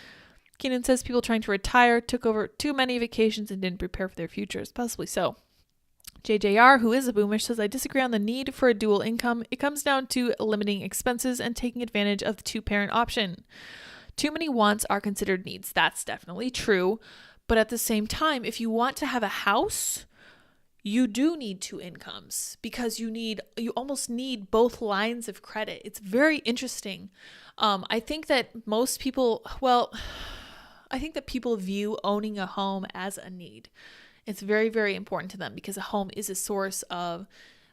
Keenan says people trying to retire took over too many vacations and didn't prepare for their futures. Possibly so. JJR, who is a boomer, says, I disagree on the need for a dual income. It comes down to limiting expenses and taking advantage of the 2-parent option. Too many wants are considered needs. That's definitely true. But at the same time, if you want to have a house, you do need two incomes because you almost need both lines of credit. It's very interesting. I think that people view owning a home as a need. It's very, very important to them because a home is a source of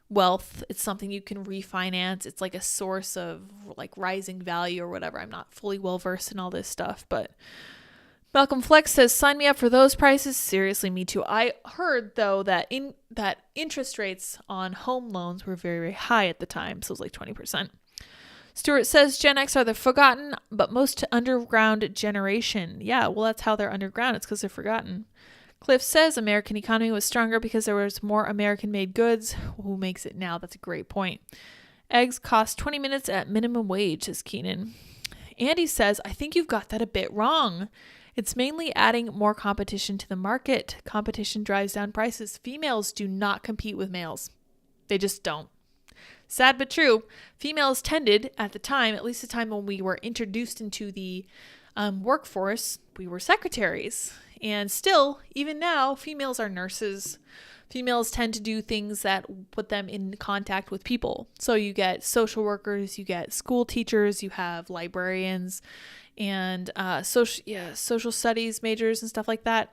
wealth. It's something you can refinance. It's like a source of like rising value or whatever. I'm not fully well versed in all this stuff, but Malcolm Flex says, sign me up for those prices. Seriously, me too. I heard though that interest rates on home loans were very, very high at the time. So it was like 20%. Stuart says Gen X are the forgotten but most underground generation. Yeah, well, that's how they're underground. It's because they're forgotten. Cliff says American economy was stronger because there was more American-made goods. Who makes it now? That's a great point. Eggs cost 20 minutes at minimum wage, says Keenan. Andy says, I think you've got that a bit wrong. It's mainly adding more competition to the market. Competition drives down prices. Females do not compete with males. They just don't. Sad but true. Females tended, at the time, at least the time when we were introduced into the workforce, we were secretaries. And still, even now, females are nurses. Females tend to do things that put them in contact with people. So you get social workers, you get school teachers, you have librarians, and social studies majors and stuff like that.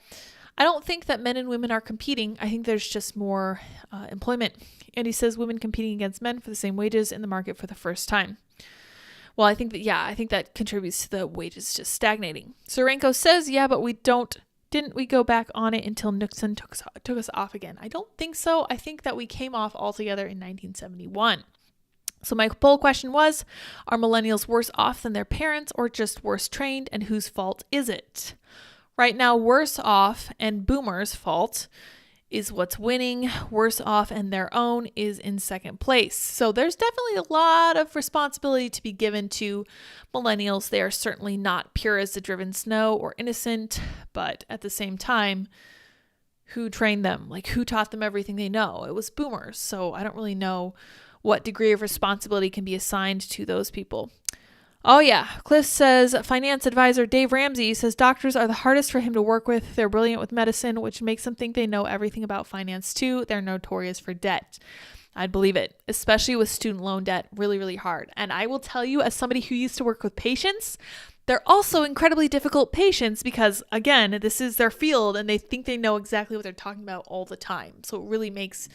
I don't think that men and women are competing. I think there's just more employment. And he says women competing against men for the same wages in the market for the first time. Well, I think that contributes to the wages just stagnating. Sorenko says, yeah, but didn't we go back on it until Nixon took us off again? I don't think so. I think that we came off altogether in 1971. So my poll question was, are millennials worse off than their parents or just worse trained, and whose fault is it? Right now, worse off and boomers' fault is what's winning. Worse off and their own is in second place. So there's definitely a lot of responsibility to be given to millennials. They are certainly not pure as the driven snow or innocent, but at the same time, who trained them? Like, who taught them everything they know? It was boomers. So I don't really know what degree of responsibility can be assigned to those people. Oh yeah, Cliff says, finance advisor Dave Ramsey says doctors are the hardest for him to work with. They're brilliant with medicine, which makes them think they know everything about finance too. They're notorious for debt. I'd believe it, especially with student loan debt, really, really hard. And I will tell you, as somebody who used to work with patients, they're also incredibly difficult patients because, again, this is their field and they think they know exactly what they're talking about all the time. So it really makes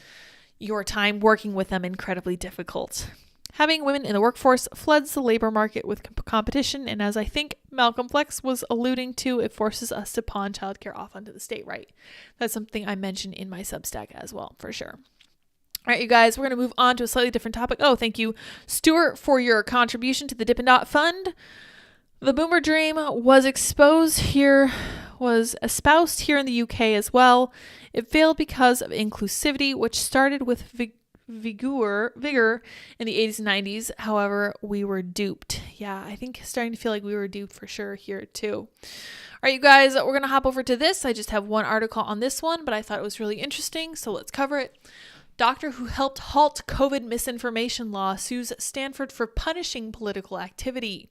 your time working with them incredibly difficult. Having women in the workforce floods the labor market with competition, and as I think Malcolm Flex was alluding to, it forces us to pawn childcare off onto the state right. That's something I mentioned in my Substack as well, for sure. All right, you guys, we're going to move on to a slightly different topic. Oh, thank you, Stuart, for your contribution to the Dippin' Dot Fund. The boomer dream was espoused here in the UK as well. It failed because of inclusivity, which started with vigor in the 80s and 90s. However, we were duped. Yeah, I think starting to feel like we were duped for sure here too. All right, you guys, we're going to hop over to this. I just have one article on this one, but I thought it was really interesting, so let's cover it. Doctor who helped halt COVID misinformation law sues Stanford for punishing political activity.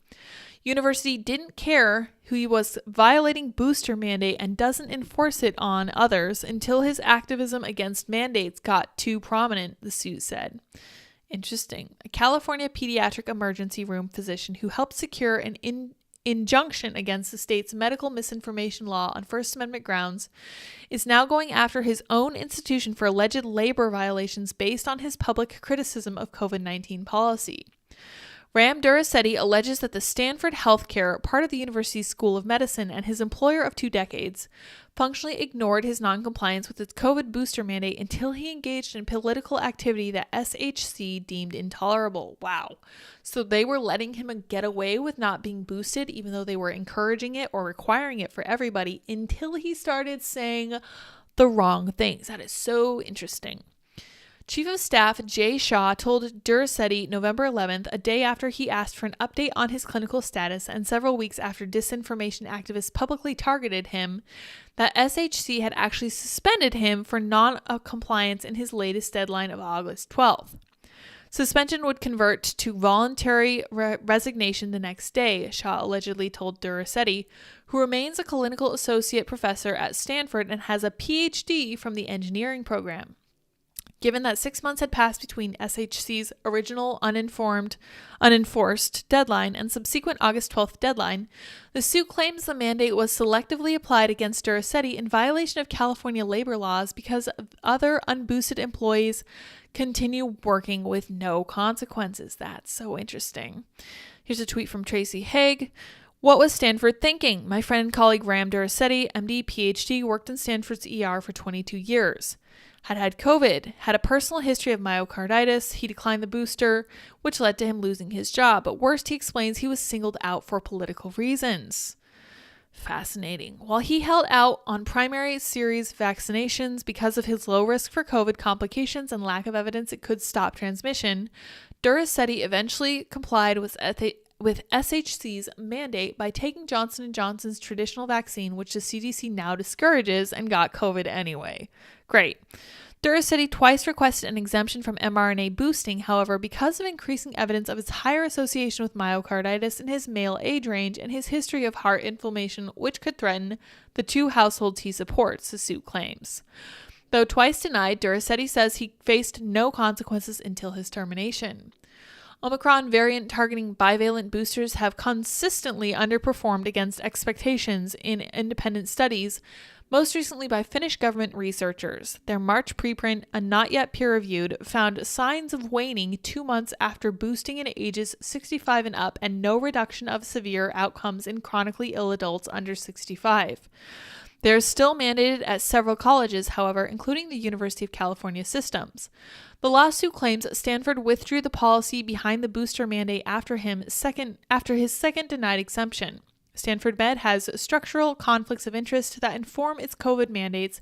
University didn't care who he was violating booster mandate and doesn't enforce it on others until his activism against mandates got too prominent, the suit said. Interesting. A California pediatric emergency room physician who helped secure an injunction against the state's medical misinformation law on First Amendment grounds is now going after his own institution for alleged labor violations based on his public criticism of COVID-19 policy. Ram Durasetti alleges that the Stanford Healthcare, part of the university's School of Medicine and his employer of 2 decades, functionally ignored his noncompliance with its COVID booster mandate until he engaged in political activity that SHC deemed intolerable. Wow. So they were letting him get away with not being boosted, even though they were encouraging it or requiring it for everybody, until he started saying the wrong things. That is so interesting. Chief of Staff Jay Shah told Durasetti November 11th, a day after he asked for an update on his clinical status and several weeks after disinformation activists publicly targeted him, that SHC had actually suspended him for non-compliance in his latest deadline of August 12th. Suspension would convert to voluntary resignation the next day, Shah allegedly told Durasetti, who remains a clinical associate professor at Stanford and has a PhD from the engineering program. Given that 6 months had passed between SHC's original unenforced deadline and subsequent August 12th deadline, the suit claims the mandate was selectively applied against Duracetti in violation of California labor laws because other unboosted employees continue working with no consequences. That's so interesting. Here's a tweet from Tracy Haig. What was Stanford thinking? My friend and colleague Ram Duracetti, MD, PhD, worked in Stanford's ER for 22 years. Had COVID, had a personal history of myocarditis. He declined the booster, which led to him losing his job. But worst, he explains he was singled out for political reasons. Fascinating. While he held out on primary series vaccinations because of his low risk for COVID complications and lack of evidence it could stop transmission, Duracetti eventually complied with SHC's mandate by taking Johnson & Johnson's traditional vaccine, which the CDC now discourages, and got COVID anyway. Great. Duracetti twice requested an exemption from mRNA boosting. However, because of increasing evidence of its higher association with myocarditis in his male age range and his history of heart inflammation, which could threaten the two households he supports, the suit claims. Though twice denied, Duracetti says he faced no consequences until his termination. Omicron variant targeting bivalent boosters have consistently underperformed against expectations in independent studies, most recently by Finnish government researchers. Their March preprint, a not yet peer-reviewed, found signs of waning 2 months after boosting in ages 65 and up and no reduction of severe outcomes in chronically ill adults under 65. They are still mandated at several colleges, however, including the University of California systems. The lawsuit claims Stanford withdrew the policy behind the booster mandate after his second denied exemption. Stanford Med has structural conflicts of interest that inform its COVID mandates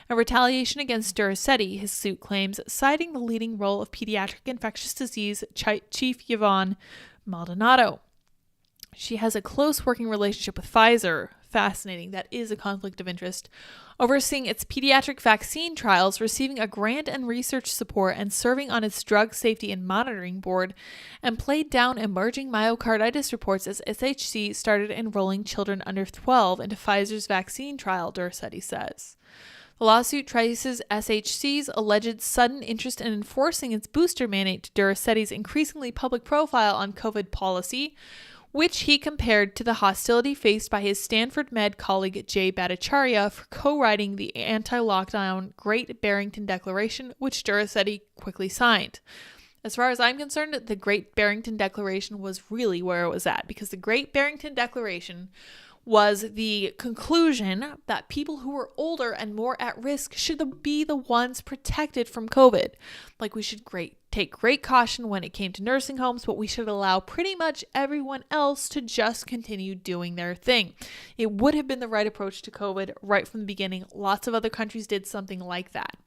and retaliation against Duracetti, his suit claims, citing the leading role of pediatric infectious disease chief Yvonne Maldonado. She has a close working relationship with Pfizer. Fascinating. That is a conflict of interest. Overseeing its pediatric vaccine trials, receiving a grant and research support, and serving on its drug safety and monitoring board, and played down emerging myocarditis reports as SHC started enrolling children under 12 into Pfizer's vaccine trial, Duracetti says. The lawsuit traces SHC's alleged sudden interest in enforcing its booster mandate to Duracetti's increasingly public profile on COVID policy, which he compared to the hostility faced by his Stanford Med colleague Jay Bhattacharya for co-writing the anti-lockdown Great Barrington Declaration, which Duracetti quickly signed. As far as I'm concerned, the Great Barrington Declaration was really where it was at, because the Great Barrington Declaration was the conclusion that people who were older and more at risk should be the ones protected from COVID. Like, we should take great caution when it came to nursing homes, but we should allow pretty much everyone else to just continue doing their thing. It would have been the right approach to COVID right from the beginning. Lots of other countries did something like that.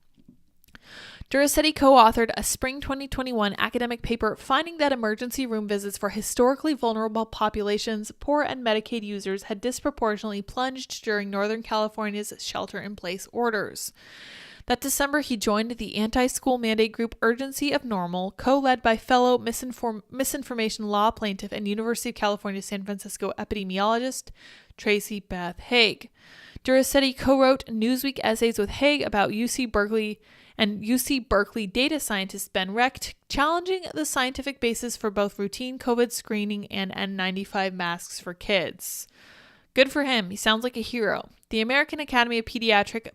Duracetti co-authored a spring 2021 academic paper finding that emergency room visits for historically vulnerable populations, poor and Medicaid users, had disproportionately plunged during Northern California's shelter-in-place orders. That December, he joined the anti-school mandate group Urgency of Normal, co-led by fellow misinformation law plaintiff and University of California San Francisco epidemiologist Tracy Beth Haig. Duracetti co-wrote Newsweek essays with Haig about UC Berkeley data scientist Ben Recht, challenging the scientific basis for both routine COVID screening and N95 masks for kids. Good for him. He sounds like a hero. The American Academy of Pediatrics,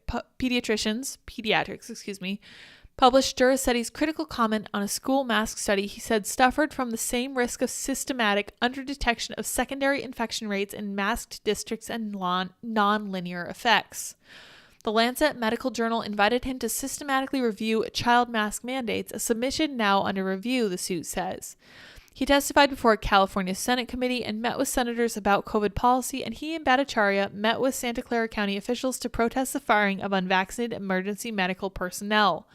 published Duracetti's critical comment on a school mask study he said suffered from the same risk of systematic underdetection of secondary infection rates in masked districts and non-linear effects. The Lancet Medical Journal invited him to systematically review child mask mandates, a submission now under review, the suit says. He testified before a California Senate committee and met with senators about COVID policy, and he and Bhattacharya met with Santa Clara County officials to protest the firing of unvaccinated emergency medical personnel.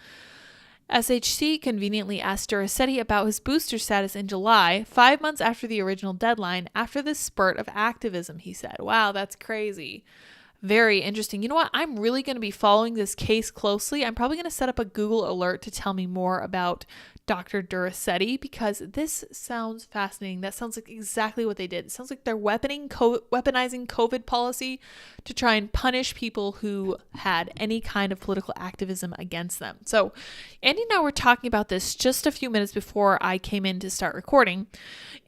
SHC conveniently asked Duracetti about his booster status in July, 5 months after the original deadline, after this spurt of activism, he said. Wow, that's crazy. Very interesting. You know what? I'm really going to be following this case closely. I'm probably going to set up a Google alert to tell me more about Dr. SUED because this sounds fascinating. That sounds like exactly what they did. It sounds like they're weaponizing COVID policy to try and punish people who had any kind of political activism against them. So Andy and I were talking about this just a few minutes before I came in to start recording.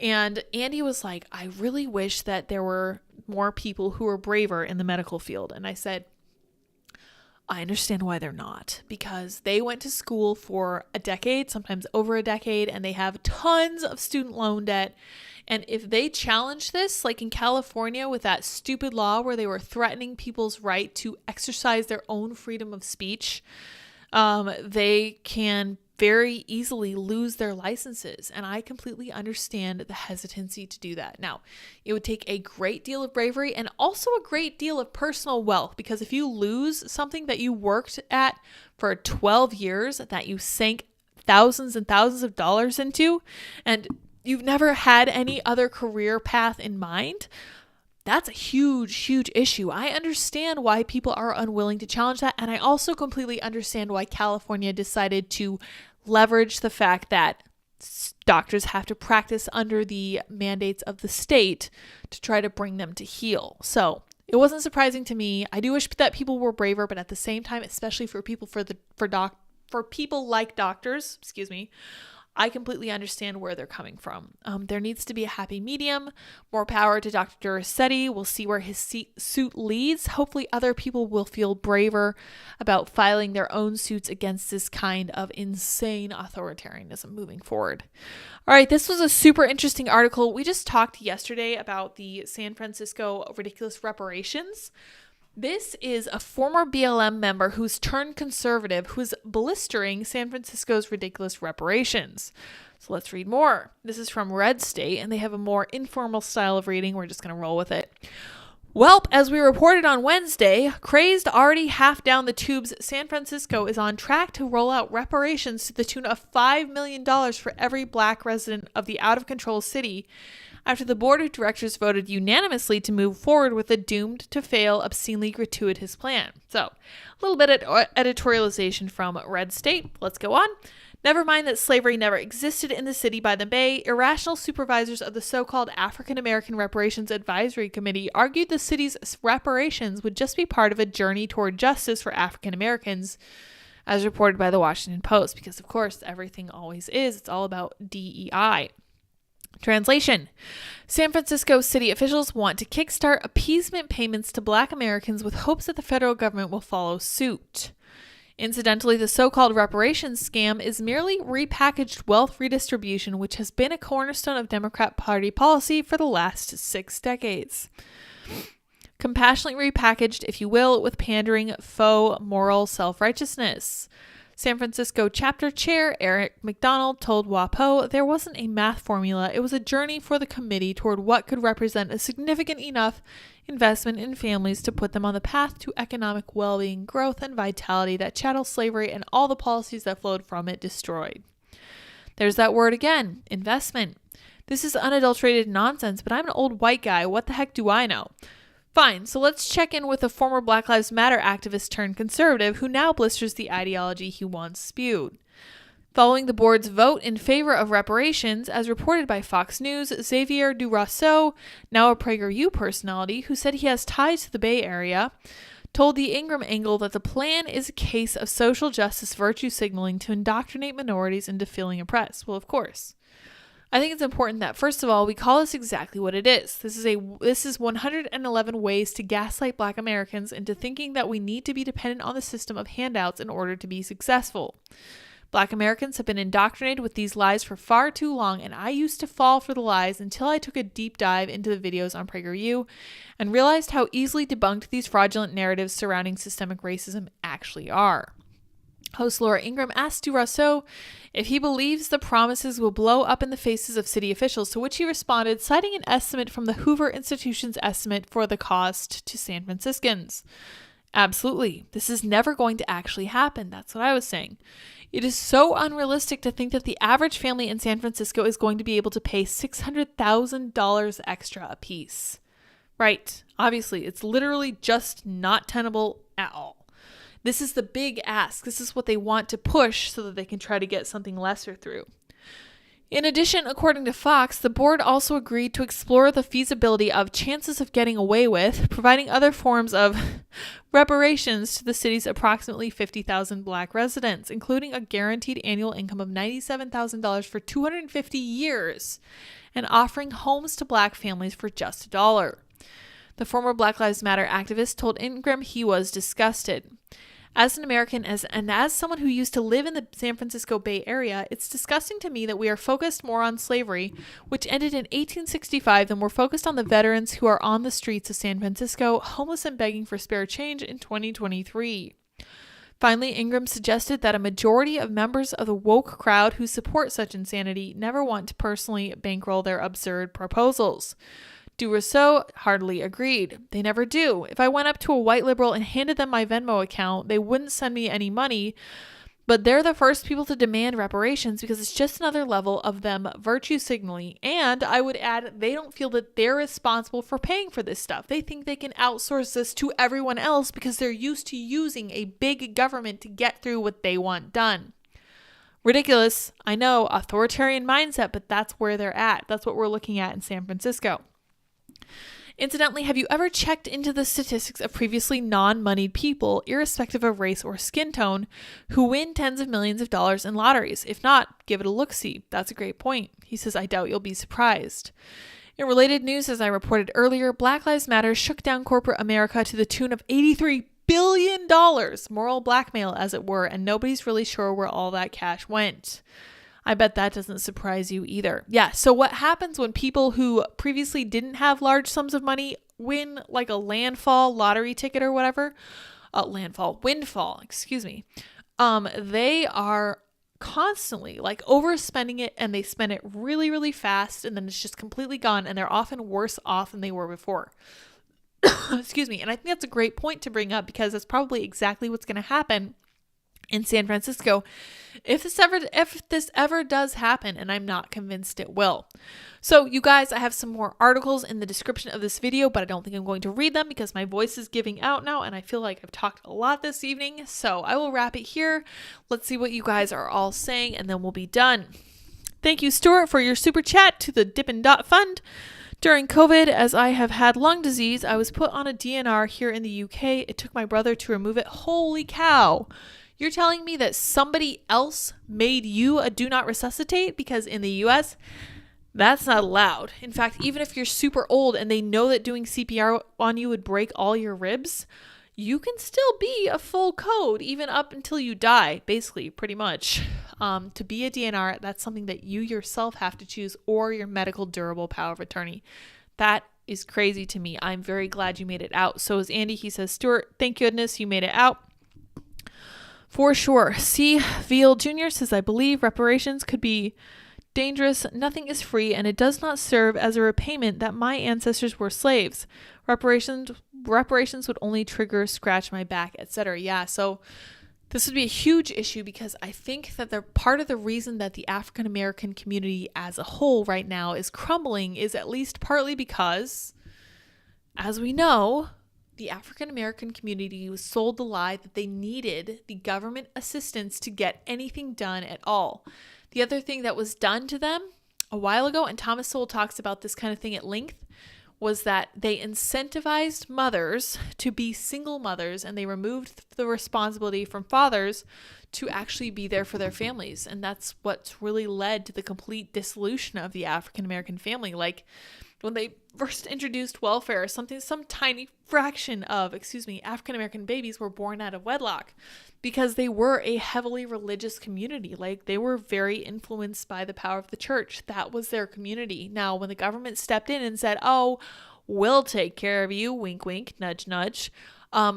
And Andy was like, I really wish that there were more people who were braver in the medical field. And I said, I understand why they're not, because they went to school for a decade, sometimes over a decade, and they have tons of student loan debt. And if they challenge this, like in California with that stupid law where they were threatening people's right to exercise their own freedom of speech, they can very easily lose their licenses. And I completely understand the hesitancy to do that. Now, it would take a great deal of bravery and also a great deal of personal wealth, because if you lose something that you worked at for 12 years, that you sank thousands and thousands of dollars into, and you've never had any other career path in mind, that's a huge, huge issue. I understand why people are unwilling to challenge that. And I also completely understand why California decided to leverage the fact that doctors have to practice under the mandates of the state to try to bring them to heel. So it wasn't surprising to me. I do wish that people were braver, but at the same time, especially for people for people like doctors, I completely understand where they're coming from. There needs to be a happy medium. More power to Dr. SUED. We'll see where his suit leads. Hopefully other people will feel braver about filing their own suits against this kind of insane authoritarianism moving forward. All right, this was a super interesting article. We just talked yesterday about the San Francisco ridiculous reparations. This is a former BLM member who's turned conservative who's blistering San Francisco's ridiculous reparations. So let's read more. This is from Red State, and they have a more informal style of reading. We're just going to roll with it. Welp, as we reported on Wednesday, crazed already half down the tubes, San Francisco is on track to roll out reparations to the tune of $5 million for every Black resident of the out-of-control city, after the board of directors voted unanimously to move forward with a doomed-to-fail, obscenely gratuitous plan. So, a little bit of editorialization from Red State. Let's go on. Never mind that slavery never existed in the city by the Bay, irrational supervisors of the so-called African American Reparations Advisory Committee argued the city's reparations would just be part of a journey toward justice for African Americans, as reported by the Washington Post, because, of course, everything always is. It's all about DEI. Translation: San Francisco city officials want to kickstart appeasement payments to Black Americans with hopes that the federal government will follow suit. Incidentally, the so-called reparations scam is merely repackaged wealth redistribution, which has been a cornerstone of Democrat Party policy for the last 6 decades. Compassionately repackaged, if you will, with pandering faux moral self-righteousness. San Francisco chapter chair Eric McDonald told WAPO there wasn't a math formula, it was a journey for the committee toward what could represent a significant enough investment in families to put them on the path to economic well-being, growth, and vitality that chattel slavery and all the policies that flowed from it destroyed. There's that word again, investment. This is unadulterated nonsense, but I'm an old white guy. What the heck do I know? Fine, so let's check in with a former Black Lives Matter activist turned conservative who now blisters the ideology he once spewed. Following the board's vote in favor of reparations, as reported by Fox News, Xavier Durousseau, now a PragerU personality who said he has ties to the Bay Area, told the Ingram Angle that the plan is a case of social justice virtue signaling to indoctrinate minorities into feeling oppressed. Well, of course. I think it's important that, first of all, we call this exactly what it is. This is 111 ways to gaslight Black Americans into thinking that we need to be dependent on the system of handouts in order to be successful. Black Americans have been indoctrinated with these lies for far too long, and I used to fall for the lies until I took a deep dive into the videos on PragerU and realized how easily debunked these fraudulent narratives surrounding systemic racism actually are. Host Laura Ingram asked Durousseau if he believes the promises will blow up in the faces of city officials, to which he responded, citing an estimate from the Hoover Institution's estimate for the cost to San Franciscans. Absolutely. This is never going to actually happen. That's what I was saying. It is so unrealistic to think that the average family in San Francisco is going to be able to pay $600,000 extra apiece. Right. Obviously, it's literally just not tenable at all. This is the big ask. This is what they want to push so that they can try to get something lesser through. In addition, according to Fox, the board also agreed to explore the feasibility of chances of getting away with providing other forms of reparations to the city's approximately 50,000 Black residents, including a guaranteed annual income of $97,000 for 250 years and offering homes to Black families for just $1. The former Black Lives Matter activist told Ingram he was disgusted. As an American and as someone who used to live in the San Francisco Bay Area, it's disgusting to me that we are focused more on slavery, which ended in 1865, than we're focused on the veterans who are on the streets of San Francisco, homeless and begging for spare change in 2023. Finally, Ingram suggested that a majority of members of the woke crowd who support such insanity never want to personally bankroll their absurd proposals. Rousseau hardly agreed. They never do. If I went up to a white liberal and handed them my Venmo account, they wouldn't send me any money, but they're the first people to demand reparations because it's just another level of them virtue signaling. And I would add, they don't feel that they're responsible for paying for this stuff. They think they can outsource this to everyone else because they're used to using a big government to get through what they want done. Ridiculous. I know, authoritarian mindset, but that's where they're at. That's what we're looking at in San Francisco. Incidentally, have you ever checked into the statistics of previously non-moneyed people, irrespective of race or skin tone, who win tens of millions of dollars in lotteries? If not, give it a look-see. That's a great point. He says, I doubt you'll be surprised. In related news, as I reported earlier, Black Lives Matter shook down corporate America to the tune of $83 billion, moral blackmail as it were, and nobody's really sure where all that cash went. I bet that doesn't surprise you either. Yeah, so what happens when people who previously didn't have large sums of money win like a landfall lottery ticket or whatever? Windfall, excuse me. They are constantly like overspending it, and they spend it really, really fast, and then it's just completely gone, and they're often worse off than they were before. Excuse me. And I think that's a great point to bring up because that's probably exactly what's going to happen in San Francisco if this ever does happen, and I'm not convinced it will. So you guys, I have some more articles in the description of this video, but I don't think I'm going to read them because my voice is giving out now and I feel like I've talked a lot this evening. So I will wrap it here. Let's see what you guys are all saying and then we'll be done. Thank you, Stuart, for your super chat to the Dippin' Dot Fund. During COVID, as I have had lung disease, I was put on a DNR here in the UK. It took my brother to remove it. Holy cow. You're telling me that somebody else made you a do not resuscitate? Because in the US, that's not allowed. In fact, even if you're super old and they know that doing CPR on you would break all your ribs, you can still be a full code even up until you die, basically, pretty much. To be a DNR, that's something that you yourself have to choose, or your medical durable power of attorney. That is crazy to me. I'm very glad you made it out. So is Andy. He says, Stuart, thank goodness you made it out. For sure. C. Veal Jr. says, I believe reparations could be dangerous. Nothing is free, and it does not serve as a repayment that my ancestors were slaves. Reparations would only trigger scratch my back, etc. Yeah, so this would be a huge issue because I think that they're part of the reason that the African American community as a whole right now is crumbling is at least partly because, as we know, the African American community was sold the lie that they needed the government assistance to get anything done at all. The other thing that was done to them a while ago, and Thomas Sowell talks about this kind of thing at length, was that they incentivized mothers to be single mothers, and they removed the responsibility from fathers to actually be there for their families. And that's what's really led to the complete dissolution of the African American family. Like when they first introduced welfare, some tiny fraction of, African American babies were born out of wedlock because they were a heavily religious community. Like they were very influenced by the power of the church. That was their community. Now, when the government stepped in and said, oh, we'll take care of you, wink, wink, nudge, nudge,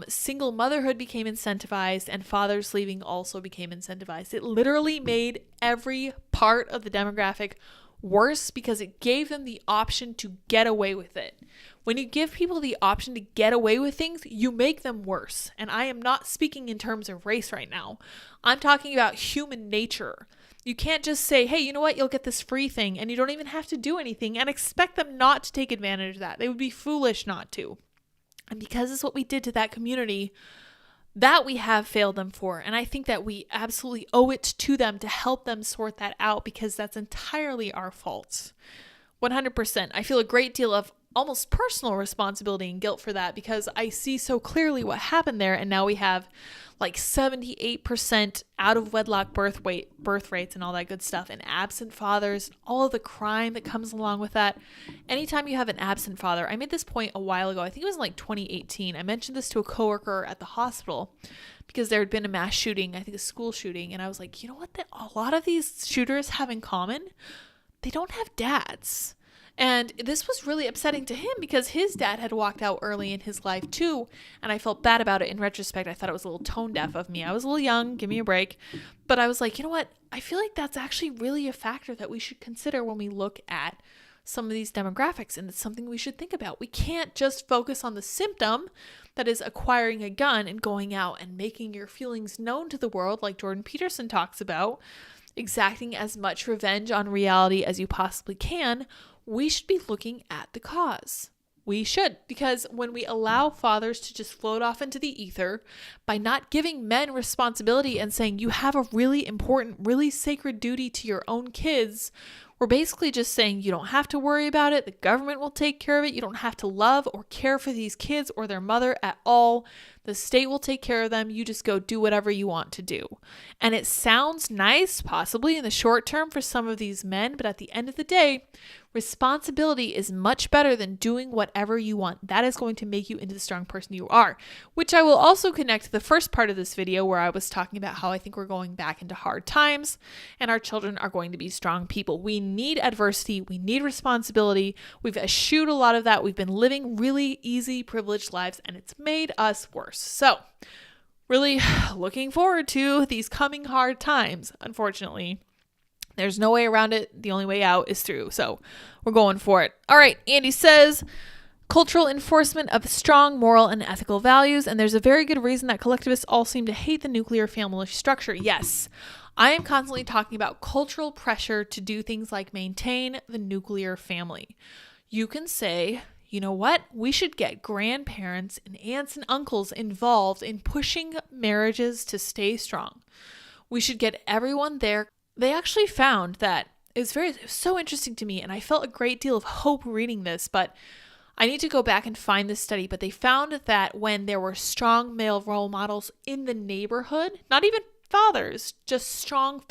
single motherhood became incentivized and fathers leaving also became incentivized. It literally made every part of the demographic worse because it gave them the option to get away with it. When you give people the option to get away with things, you make them worse. And I am not speaking in terms of race right now. I'm talking about human nature. You can't just say, hey, you know what? You'll get this free thing and you don't even have to do anything and expect them not to take advantage of that. They would be foolish not to. And because it's what we did to that community, that we have failed them for. And I think that we absolutely owe it to them to help them sort that out, because that's entirely our fault. 100%. I feel a great deal of almost personal responsibility and guilt for that, because I see so clearly what happened there. And now we have like 78% out of wedlock birth rates and all that good stuff, and absent fathers, all of the crime that comes along with that. Anytime you have an absent father, I made this point a while ago. I think it was in like 2018. I mentioned this to a coworker at the hospital because there had been a mass shooting, I think a school shooting. And I was like, you know what? A lot of these shooters have in common? They don't have dads. And this was really upsetting to him because his dad had walked out early in his life too. And I felt bad about it in retrospect. I thought it was a little tone deaf of me. I was a little young, give me a break. But I was like, you know what? I feel like that's actually really a factor that we should consider when we look at some of these demographics. And it's something we should think about. We can't just focus on the symptom, that is acquiring a gun and going out and making your feelings known to the world, like Jordan Peterson talks about, exacting as much revenge on reality as you possibly can. We should be looking at the cause. We should, because when we allow fathers to just float off into the ether by not giving men responsibility and saying you have a really important, really sacred duty to your own kids, we're basically just saying you don't have to worry about it. The government will take care of it. You don't have to love or care for these kids or their mother at all. The state will take care of them. You just go do whatever you want to do. And it sounds nice, possibly in the short term for some of these men, but at the end of the day, responsibility is much better than doing whatever you want. That is going to make you into the strong person you are, which I will also connect to the first part of this video where I was talking about how I think we're going back into hard times and our children are going to be strong people. We need adversity. We need responsibility. We've eschewed a lot of that. We've been living really easy, privileged lives, and it's made us worse. So really looking forward to these coming hard times. Unfortunately, there's no way around it. The only way out is through. So we're going for it. All right. Andy says, cultural enforcement of strong moral and ethical values. And there's a very good reason that collectivists all seem to hate the nuclear family structure. Yes, I am constantly talking about cultural pressure to do things like maintain the nuclear family. You can say, you know what? We should get grandparents and aunts and uncles involved in pushing marriages to stay strong. We should get everyone there. They actually found that it was so interesting to me, and I felt a great deal of hope reading this, but I need to go back and find this study. But they found that when there were strong male role models in the neighborhood, not even fathers, just strong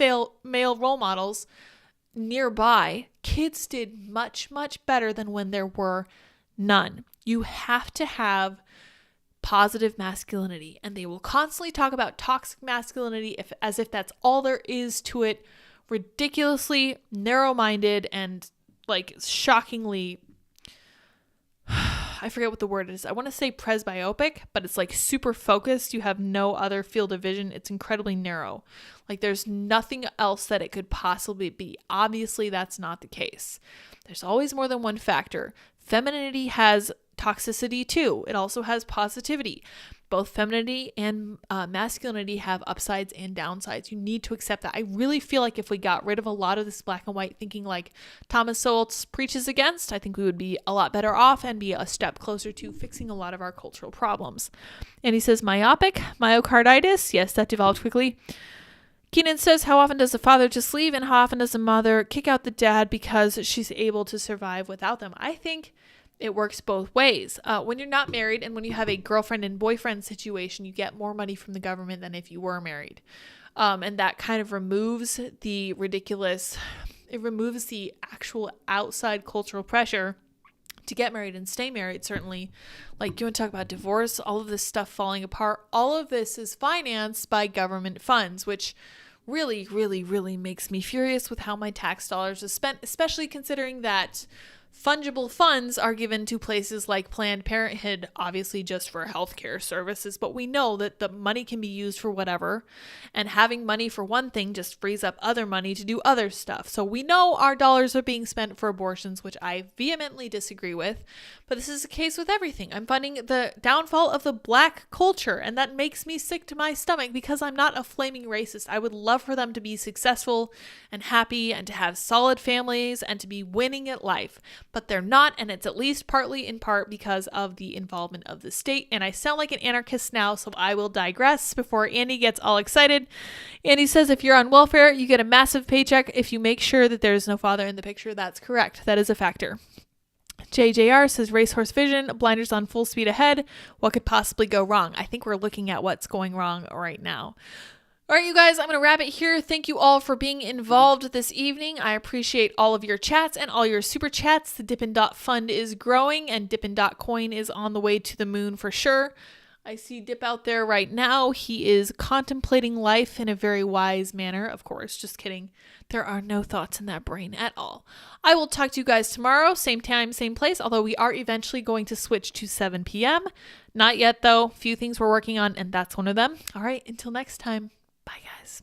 male role models nearby, kids did much, much better than when there were none. You have to have positive masculinity, and they will constantly talk about toxic masculinity as if that's all there is to it. Ridiculously narrow-minded and like shockingly, I forget what the word is. I want to say presbyopic, but it's like super focused. You have no other field of vision. It's incredibly narrow. Like there's nothing else that it could possibly be. Obviously, that's not the case. There's always more than one factor. Femininity has toxicity too. It also has positivity. Both femininity and masculinity have upsides and downsides. You need to accept that. I really feel like if we got rid of a lot of this black and white thinking like Thomas Sowell preaches against, I think we would be a lot better off and be a step closer to fixing a lot of our cultural problems. And he says myocarditis. Yes, that developed quickly. Keenan says, how often does a father just leave and how often does a mother kick out the dad because she's able to survive without them? I think it works both ways. When you're not married and when you have a girlfriend and boyfriend situation, you get more money from the government than if you were married. And that kind of removes the actual outside cultural pressure to get married and stay married. Certainly, like you want to talk about divorce, all of this stuff falling apart, all of this is financed by government funds, which really, really, really makes me furious with how my tax dollars are spent, especially considering that fungible funds are given to places like Planned Parenthood, obviously just for healthcare services, but we know that the money can be used for whatever, and having money for one thing just frees up other money to do other stuff. So we know our dollars are being spent for abortions, which I vehemently disagree with, but this is the case with everything. I'm funding the downfall of the Black culture, and that makes me sick to my stomach because I'm not a flaming racist. I would love for them to be successful and happy and to have solid families and to be winning at life. But they're not, and it's at least partly in part because of the involvement of the state. And I sound like an anarchist now, so I will digress before Andy gets all excited. Andy says if you're on welfare, you get a massive paycheck if you make sure that there's no father in the picture. That's correct. That is a factor. JJR says racehorse vision, blinders on, full speed ahead. What could possibly go wrong? I think we're looking at what's going wrong right now. All right, you guys, I'm going to wrap it here. Thank you all for being involved this evening. I appreciate all of your chats and all your super chats. The Dippin' Dot Fund is growing, and Dippin' Dot Coin is on the way to the moon for sure. I see Dip out there right now. He is contemplating life in a very wise manner. Of course, just kidding. There are no thoughts in that brain at all. I will talk to you guys tomorrow, same time, same place, although we are eventually going to switch to 7 p.m. Not yet, though. Few things we're working on, and that's one of them. All right, until next time. Bye, guys.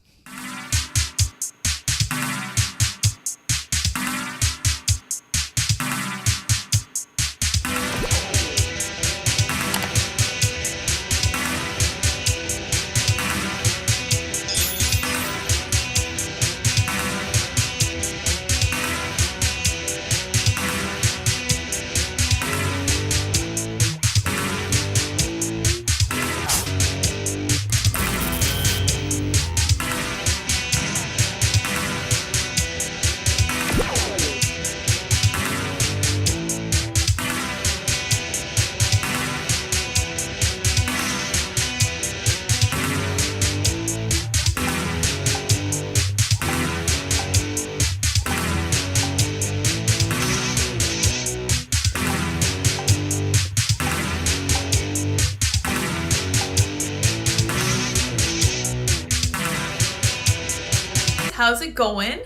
How's it going?